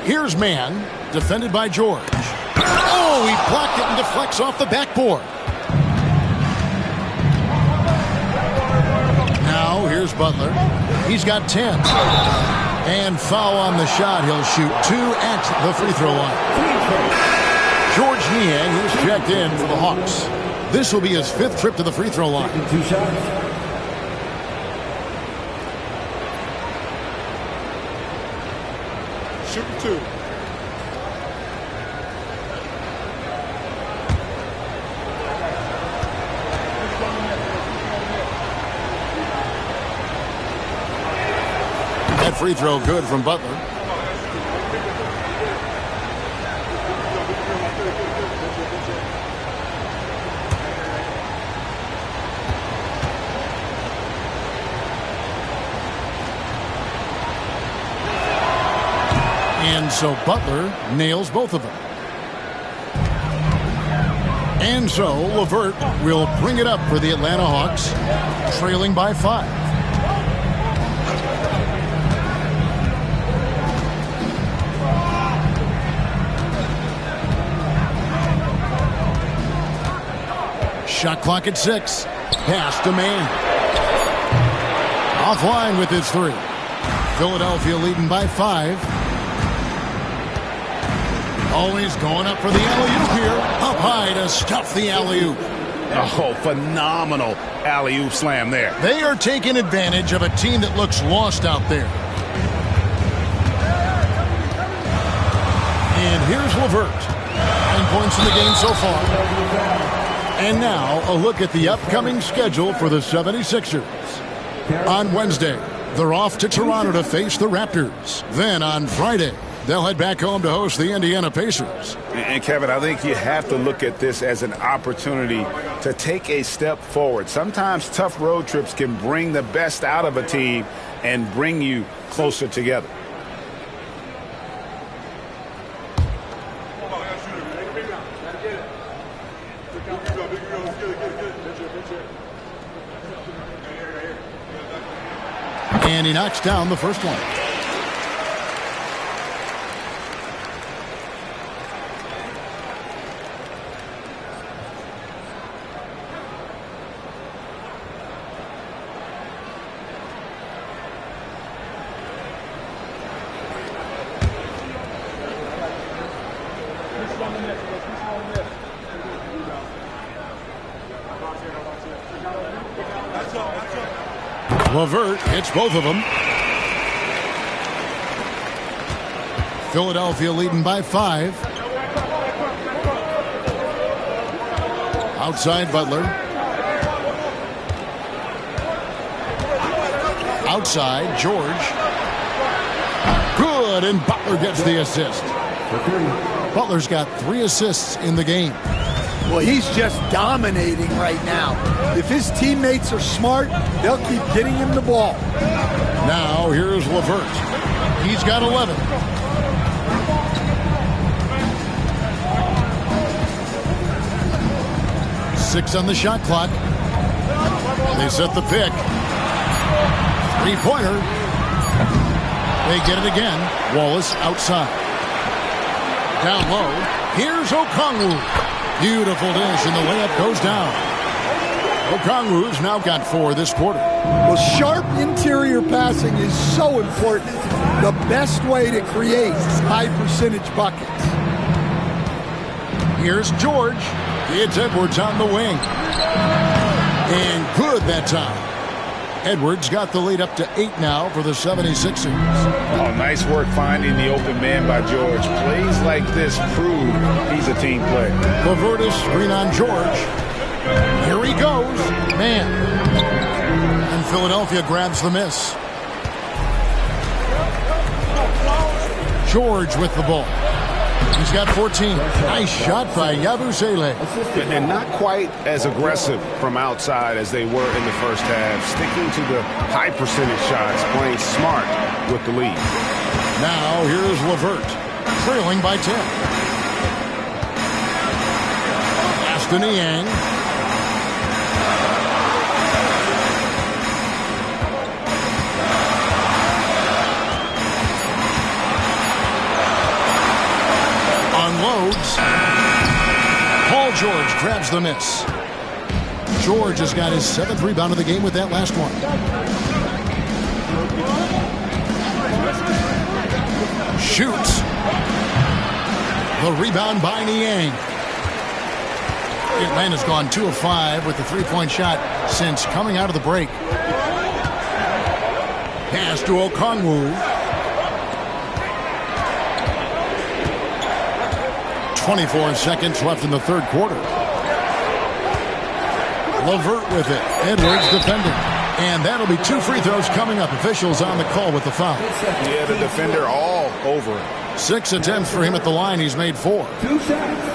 Here's Mann. Defended by George. Oh, he blocked it and deflects off the backboard. Now, here's Butler. He's got 10. And foul on the shot. He'll shoot 2 at the free throw line. George Niang is checked in for the Hawks. This will be his 5th trip to the free throw line. 2 shots. Shooting 2. That free throw good from Butler. And so Butler nails both of them. And so LeVert will bring it up for the Atlanta Hawks, trailing by 5. Shot clock at 6. Pass to Mann. Offline with his 3. Philadelphia leading by 5. Always going up for the alley-oop here. Up high to stuff the alley-oop. Oh, phenomenal alley-oop slam there. They are taking advantage of a team that looks lost out there. And here's LeVert. 9 points in the game so far. And now, a look at the upcoming schedule for the 76ers. On Wednesday, they're off to Toronto to face the Raptors. Then on Friday, they'll head back home to host the Indiana Pacers. And Kevin, I think you have to look at this as an opportunity to take a step forward. Sometimes tough road trips can bring the best out of a team and bring you closer together. And he knocks down the first one. LeVert hits both of them. Philadelphia leading by 5. Outside Butler. Outside George. Good, and Butler gets the assist. Butler's got 3 assists in the game. Well, he's just dominating right now. If his teammates are smart, they'll keep getting him the ball. Now here's LeVert. He's got 11. Six on the shot clock. They set the pick. 3-pointer. They get it again. Wallace outside. Down low. Here's Okongwu. Beautiful dish, and the layup goes down. Okongwu's now got 4 this quarter. Well, sharp interior passing is so important. The best way to create high-percentage buckets. Here's George. It's Edwards on the wing. And good that time. Edwards got the lead up to 8 now for the 76ers. Oh, nice work finding the open man by George. Plays like this prove he's a team player. LeVert screen on George. Here he goes. Man. And Philadelphia grabs the miss. George with the ball. He's got 14. Nice shot by Yabusele. And not quite as aggressive from outside as they were in the first half. Sticking to the high percentage shots, playing smart with the lead. Now here's LeVert, trailing by 10. Aston Niang. Unloads. Paul George grabs the miss. George has got his 7th rebound of the game with that last one. Shoots. The rebound by Niang. Atlanta's gone 2 of 5 with the 3-point shot since coming out of the break. Pass to Okongwu. 24 seconds left in the 3rd quarter. LeVert with it. Edwards defending. And that'll be 2 free throws coming up. Officials on the call with the foul. Yeah, the defender all over it. 6 attempts for him at the line. He's made 4. 2 shots.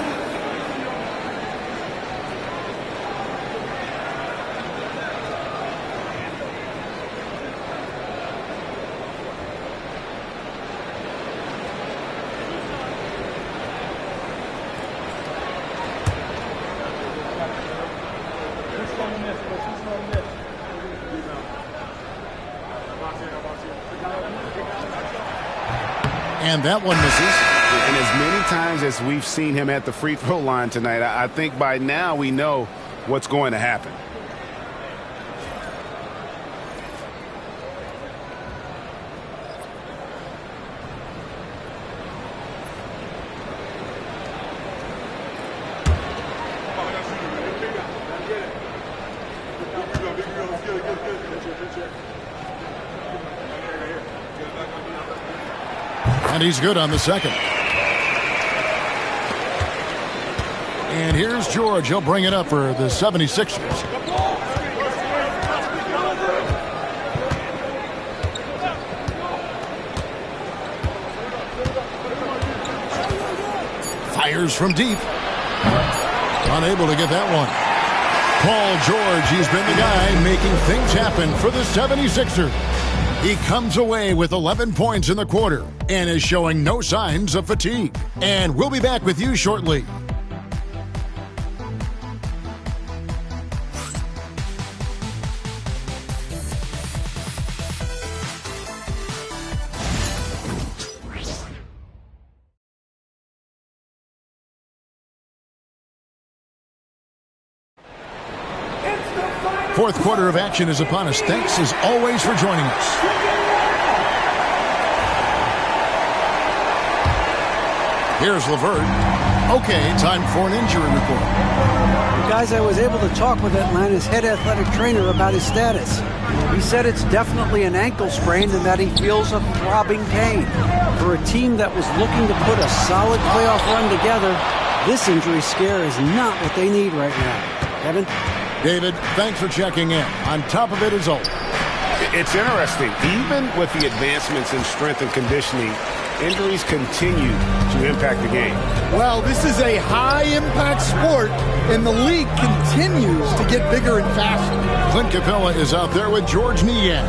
And that one misses. And as many times as we've seen him at the free throw line tonight, I think by now we know what's going to happen. And he's good on the second. And here's George. He'll bring it up for the 76ers. Fires from deep. Unable to get that one. Paul George, he's been the guy making things happen for the 76ers. He comes away with 11 points in the quarter and is showing no signs of fatigue. And we'll be back with you shortly. Fourth quarter of action is upon us. Thanks as always for joining us. Here's LeVert. Okay, time for an injury report. Guys, I was able to talk with Atlanta's head athletic trainer about his status. He said it's definitely an ankle sprain and that he feels a throbbing pain. For a team that was looking to put a solid playoff run together, this injury scare is not what they need right now. Kevin? David, thanks for checking in. On top of it is all. It's interesting. Even with the advancements in strength and conditioning, injuries continue to impact the game. Well, this is a high-impact sport, and the league continues to get bigger and faster. Clint Capella is out there with George Niang.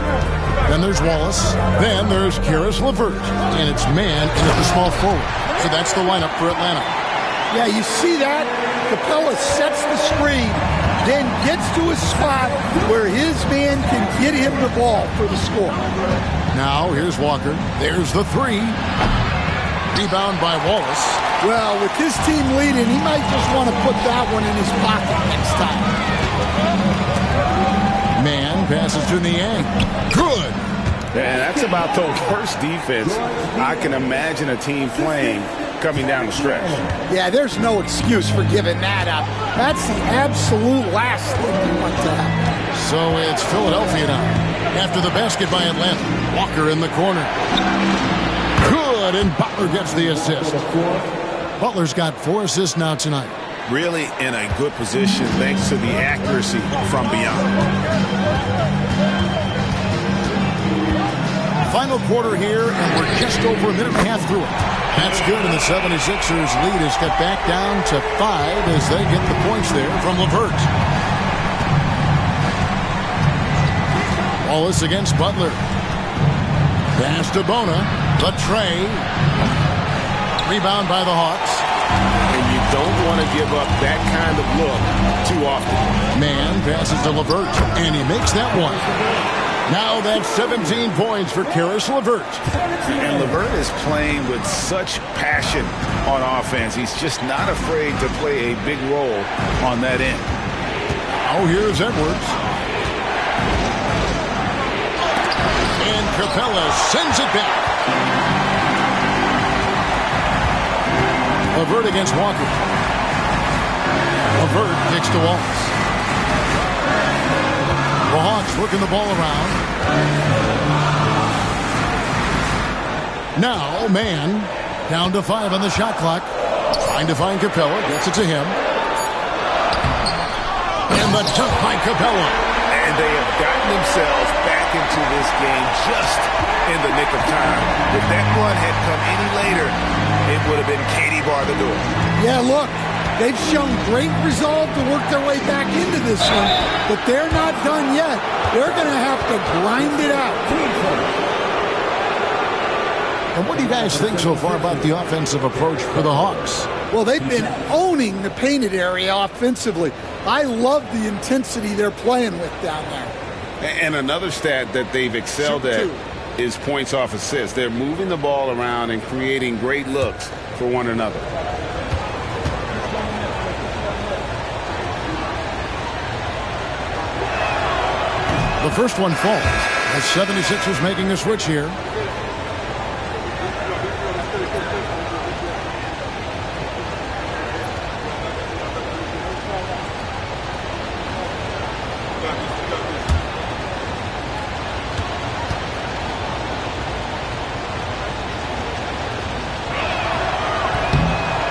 Then there's Wallace. Then there's Karis LeVert. And it's man in at the small forward. So that's the lineup for Atlanta. Yeah, you see that? Capella sets the screen, then gets to a spot where his man can get him the ball for the score. Now, here's Walker. There's the three. Rebound by Wallace. Well, with his team leading, he might just want to put that one in his pocket next time. Man passes to Niang. Good. And that's about the worst defense I can imagine a team playing coming down the stretch. Yeah, there's no excuse for giving that up. That's the absolute last thing you want to happen. So it's Philadelphia now. After the basket by Atlanta. Walker in the corner. Good, and Butler gets the assist. Butler's got 4 assists now tonight. Really in a good position thanks to the accuracy from beyond. Final quarter here, and we're just over a minute and a half through it. That's good, and the 76ers lead is cut back down to 5 as they get the points there from LeVert. Wallace against Butler. Pass to Bona. The tray. Rebound by the Hawks. And you don't want to give up that kind of look too often. Man passes to LeVert, and he makes that one. Now that's 17 points for Karis LeVert. And LeVert is playing with such passion on offense. He's just not afraid to play a big role on that end. Oh, here's Edwards. And Capella sends it back. LeVert against Walker. LeVert kicks to Wallace. The Hawks working the ball around. Now, man, down to 5 on the shot clock. Trying to find Capella. Gets it to him. And the dunk by Capella. And they have gotten themselves back into this game just in the nick of time. If that run had come any later, it would have been Katie bar the door. Yeah, look, they've shown great resolve to work their way back into this one, but they're not done yet. They're going to have to grind it out. And what do you guys think so far about the offensive approach for the Hawks? Well, they've been owning the painted area offensively. I love the intensity they're playing with down there. And another stat that they've excelled at is points off assists. They're moving the ball around and creating great looks for one another. The first one falls. The 76ers making a switch here.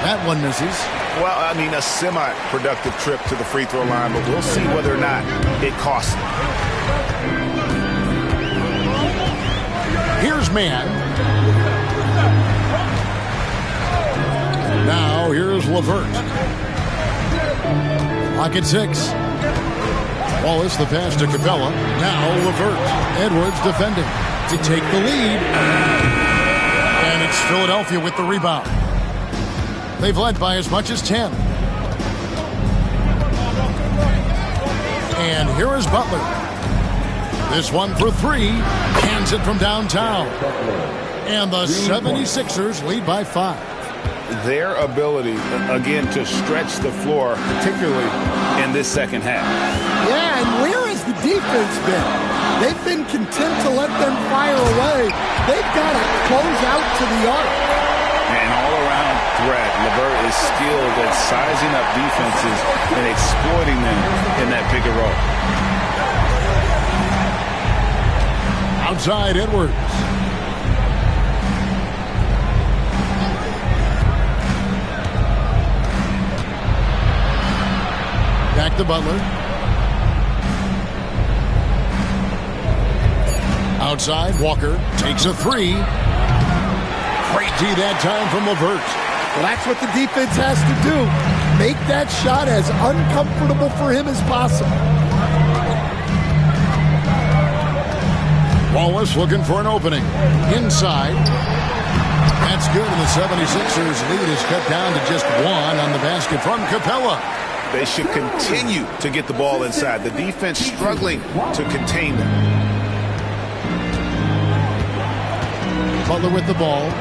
That one misses. Well, I mean, a semi-productive trip to the free throw line, but we'll see whether or not it costs them. Here's man. Now here's LeVert. Lock at 6. Wallace the pass to Capella. Now LeVert. Edwards defending to take the lead. And it's Philadelphia with the rebound. They've led by as much as 10. And here is Butler. This one for 3. Hands it from downtown. And the 76ers lead by 5. Their ability, again, to stretch the floor, particularly in this second half. Yeah, and where has the defense been? They've been content to let them fire away. They've got to close out to the arc. And all-around threat. LeVert is is skilled at sizing up defenses and exploiting them in that pick and roll. Outside Edwards. Back to Butler. Outside, Walker takes a three. Great D that time from LeVert. Well, that's what the defense has to do. Make that shot as uncomfortable for him as possible. Wallace looking for an opening. Inside. That's good, and the 76ers lead is cut down to just one on the basket from Capella. They should continue to get the ball inside. The defense struggling to contain them. Butler with the ball.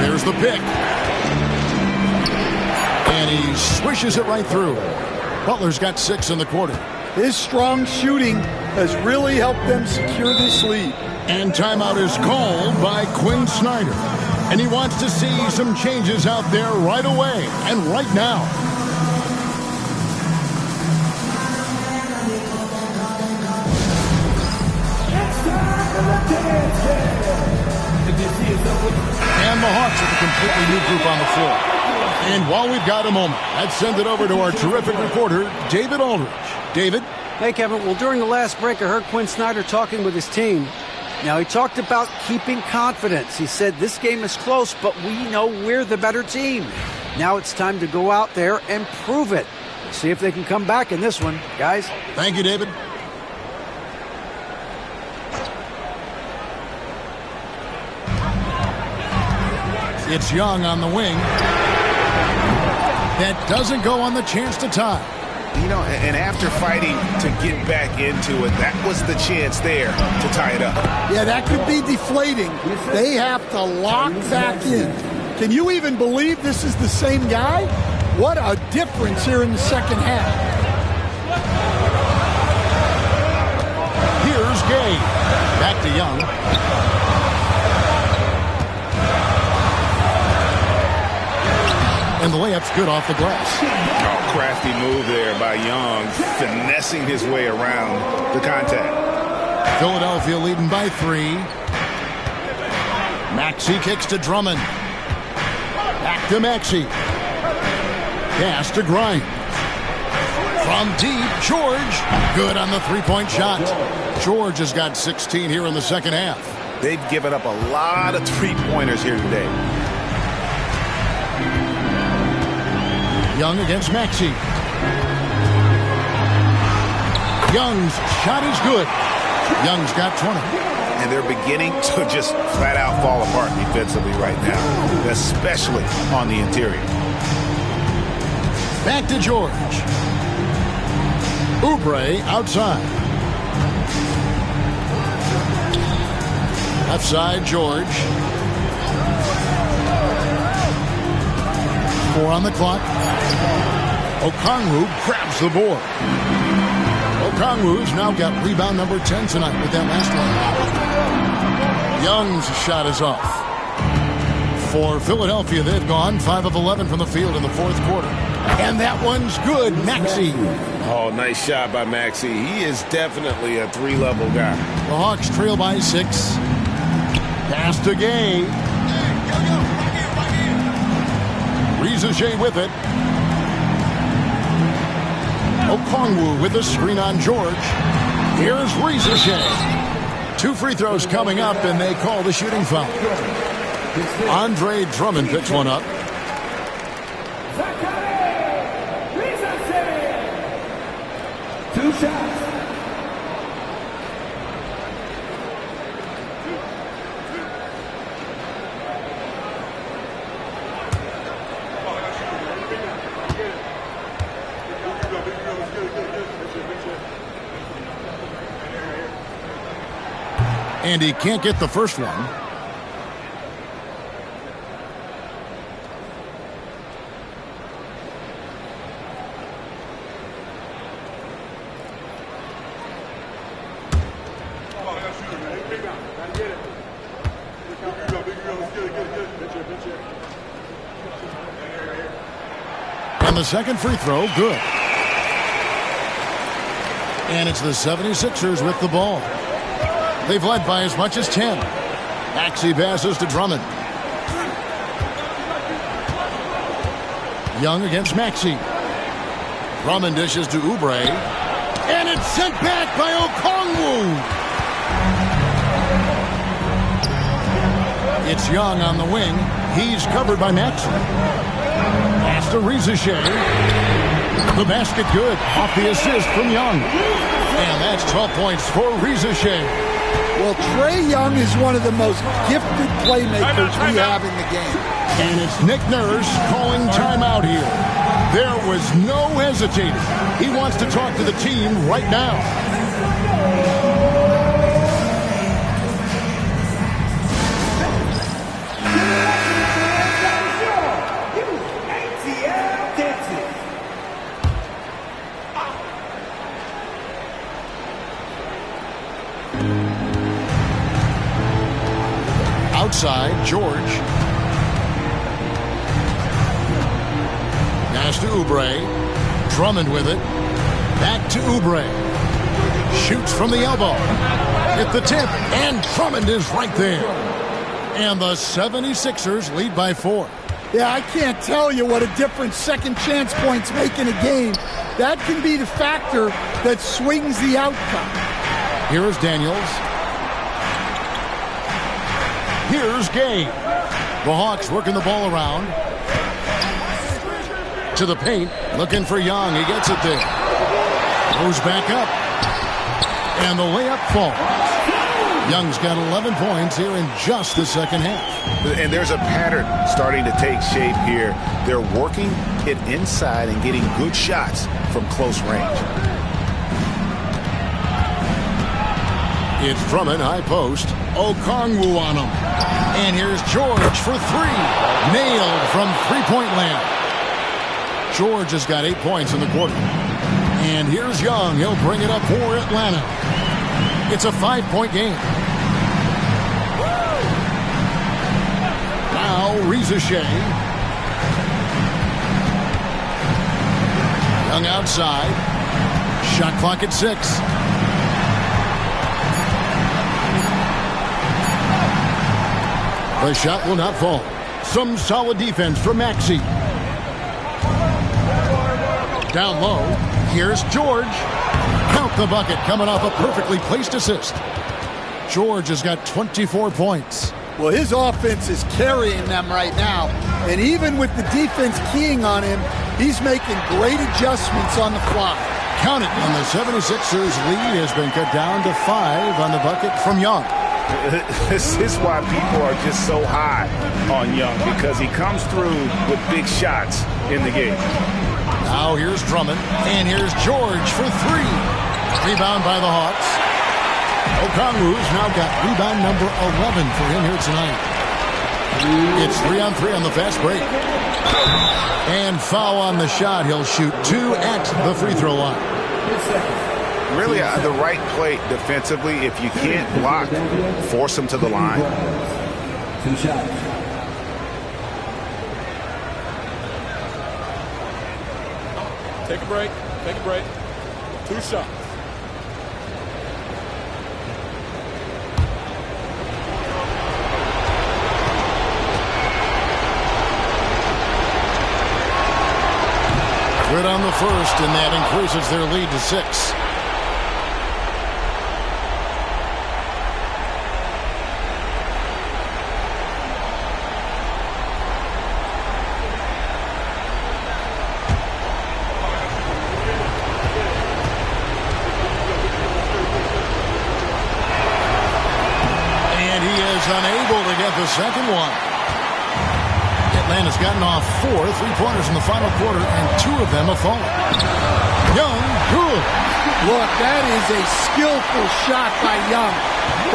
There's the pick. And he swishes it right through. Butler's got 6 in the quarter. His strong shooting has really helped them secure this lead. And timeout is called by Quinn Snyder. And he wants to see some changes out there right away and right now. And the Hawks with a completely new group on the floor. And while we've got a moment, let's send it over to our terrific reporter, David Aldridge. David? Hey, Kevin. Well, during the last break, I heard Quinn Snyder talking with his team. Now, he talked about keeping confidence. He said this game is close, but we know we're the better team. Now it's time to go out there and prove it. We'll see if they can come back in this one, guys. Thank you, David. It's Young on the wing. That doesn't go on the chance to tie. You know, and after fighting to get back into it, that was the chance there to tie it up. Yeah, that could be deflating. They have to lock back in. Can you even believe this is the same guy? What a difference here in the second half. Here's Gay. Back to Young. And the layup's good off the glass. Oh, crafty move there by Young, finessing his way around the contact. Philadelphia leading by 3. Maxey kicks to Drummond. Back to Maxey. Pass to Grimes. From deep, George. Good on the three-point shot. George has got 16 here in the second half. They've given up a lot of three-pointers here today. Young against Maxey. Young's shot is good. Young's got 20. And they're beginning to just flat out fall apart defensively right now, especially on the interior. Back to George. Oubre outside. Left side, George. 4 on the clock. Okongwu grabs the board. Okongwu's now got rebound number 10 tonight with that last one. Young's shot is off. For Philadelphia, they've gone 5 of 11 from the field in the fourth quarter. And that one's good. Maxey. Oh, nice shot by Maxey. He is definitely a three-level guy. The Hawks trail by 6. Pass to Gay. Rizachet with it. Okongwu with the screen on George. Here's Rizachet. 2 free throws coming up, and they call the shooting foul. Andre Drummond picks one up. Two shots. And he can't get the first one. And the second free throw, good. And it's the 76ers with the ball. They've led by as much as 10. Maxey passes to Drummond. Young against Maxey. Drummond dishes to Oubre. And it's sent back by Okongwu. It's Young on the wing. He's covered by Maxey. Pass to Rizichet. The basket good. Off the assist from Young. And that's 12 points for Rizichet. Well, Trae Young is one of the most gifted playmakers we have in the game. And it's Nick Nurse calling timeout here. There was no hesitating. He wants to talk to the team right now. Outside, George. Pass to Oubre. Drummond with it. Back to Oubre. Shoots from the elbow. At the tip. And Drummond is right there. And the 76ers lead by 4. Yeah, I can't tell you what a difference second chance points make in a game. That can be the factor that swings the outcome. Here's Daniels. Here's Gay. The Hawks working the ball around. To the paint. Looking for Young. He gets it there. Goes back up. And the layup falls. Young's got 11 points here in just the second half. And there's a pattern starting to take shape here. They're working it inside and getting good shots from close range. It's Drummond, high post. Okongwu on him. And here's George for 3. Nailed from three-point land. George has got 8 points in the quarter. And here's Young. He'll bring it up for Atlanta. It's a 5-point game. Now Rizichet. Young outside. Shot clock at 6. The shot will not fall. Some solid defense from Maxey. Down low. Here's George. Count the bucket coming off a perfectly placed assist. George has got 24 points. Well, his offense is carrying them right now. And even with the defense keying on him, he's making great adjustments on the fly. Count it. And the 76ers lead has been cut down to 5 on the bucket from Young. This is why people are just so high on Young, because he comes through with big shots in the game. Now here's Drummond, and here's George for 3. Rebound by the Hawks. Okongwu's now got rebound number 11 for him here tonight. It's 3-on-3 on the fast break. And foul on the shot. He'll shoot 2 at the free throw line. Really the right play defensively. If you can't block, force him to the line. 2 shots. Take a break. Take a break. 2 shots. Good on the first, and that increases their lead to 6. Unable to get the second one. Atlanta's gotten off 4 3-pointers in the final quarter, and 2 of them have fallen. Young, good. Look, that is a skillful shot by Young.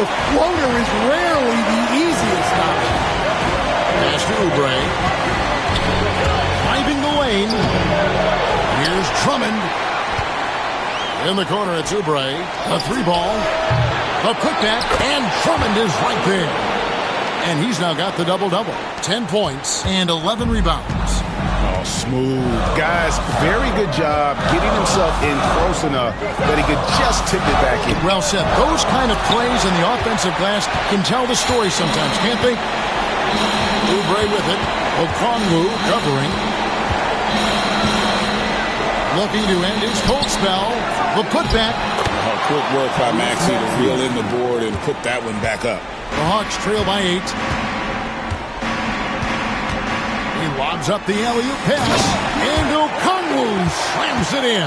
The floater is rarely the easiest option. Pass to Oubre. Driving the lane. Here's Drummond. In the corner, it's Oubre. A 3-ball. The putback, and Drummond is right there. And he's now got the double-double. 10 points and 11 rebounds. Oh, smooth. Guys, very good job getting himself in close enough that he could just tip it back in. Well said. Those kind of plays in the offensive glass can tell the story sometimes, can't they? Oubre with it. Okongwu covering. Looking to end his cold spell. The putback. Quick work by Maxey to reel in the board and put that one back up. The Hawks trail by 8. He lobs up the alley-oop pass. And Okongwu slams it in.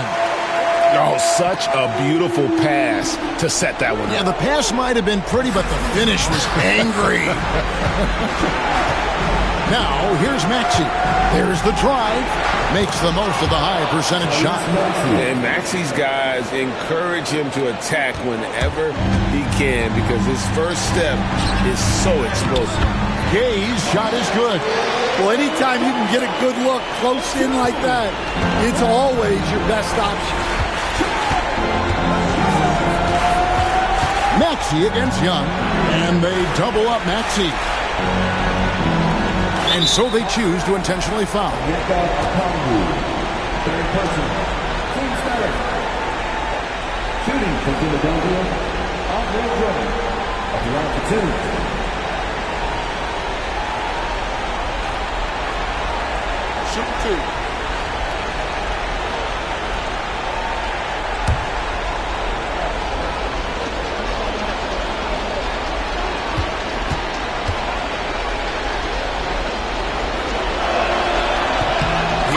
Oh, such a beautiful pass to set that one up. Yeah, the pass might have been pretty, but the finish was angry. Now, here's Maxey. There's the drive. Makes the most of the high percentage shot. And Maxey's guys encourage him to attack whenever he can because his first step is so explosive. Gay's shot is good. Well, anytime you can get a good look close in like that, it's always your best option. Maxey against Young, and they double up Maxey. And so they choose to intentionally foul. Third person. Quinn Snyder. Shooting for Philadelphia. Andre Drummond. Around for 2. Shoot 2.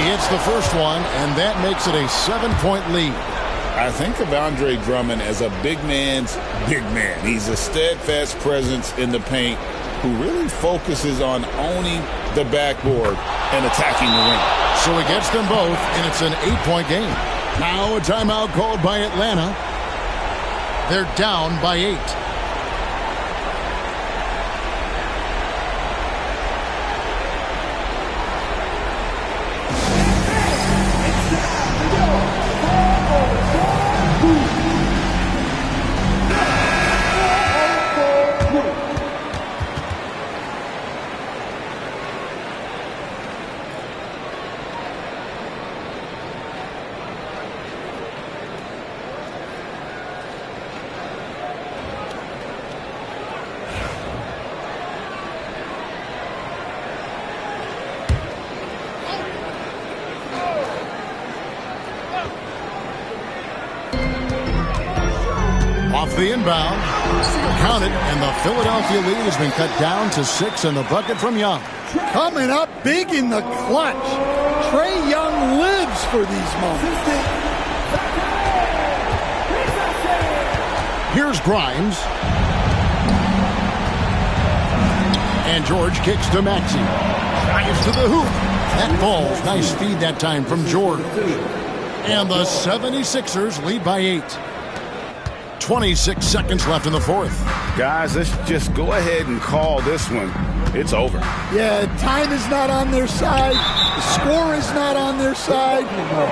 Hits the first one, and that makes it a 7-point lead. I think of Andre Drummond as a big man's big man. He's a steadfast presence in the paint who really focuses on owning the backboard and attacking the ring. So he gets them both, and it's an 8-point game. Now a timeout called by Atlanta. They're down by 8. Off the inbound, counted, and the Philadelphia lead has been cut down to 6 in the bucket from Young. Coming up big in the clutch. Trae Young lives for these moments. Here's Grimes. And George kicks to Maxey. Drives to the hoop. That falls. Nice feed that time from George. And the 76ers lead by 8. 26 seconds left in the fourth. Guys, let's just go ahead and call this one. It's over. Yeah, time is not on their side. The score is not on their side.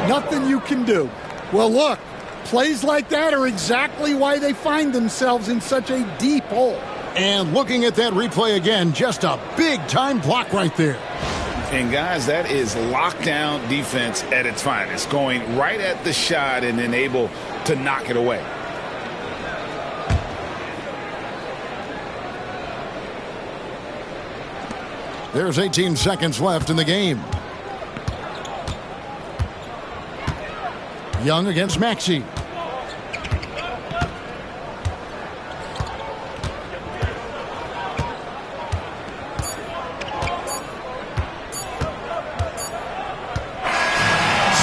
Nothing you can do. Well, look, plays like that are exactly why they find themselves in such a deep hole. And looking at that replay again, just a big-time block right there. And, guys, that is lockdown defense at its finest, going right at the shot and then able to knock it away. There's 18 seconds left in the game. Young against Maxey.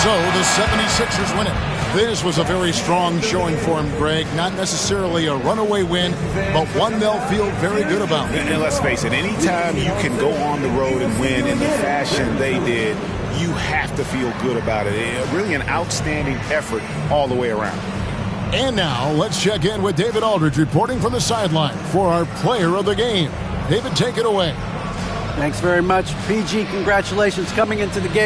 So the 76ers win it. This was a very strong showing for him, Greg. Not necessarily a runaway win, but one they'll feel very good about. And let's face it, anytime you can go on the road and win in the fashion they did, you have to feel good about it. Really an outstanding effort all the way around. And now let's check in with David Aldridge reporting from the sideline for our player of the game. David, take it away. Thanks very much. PG, congratulations coming into the game.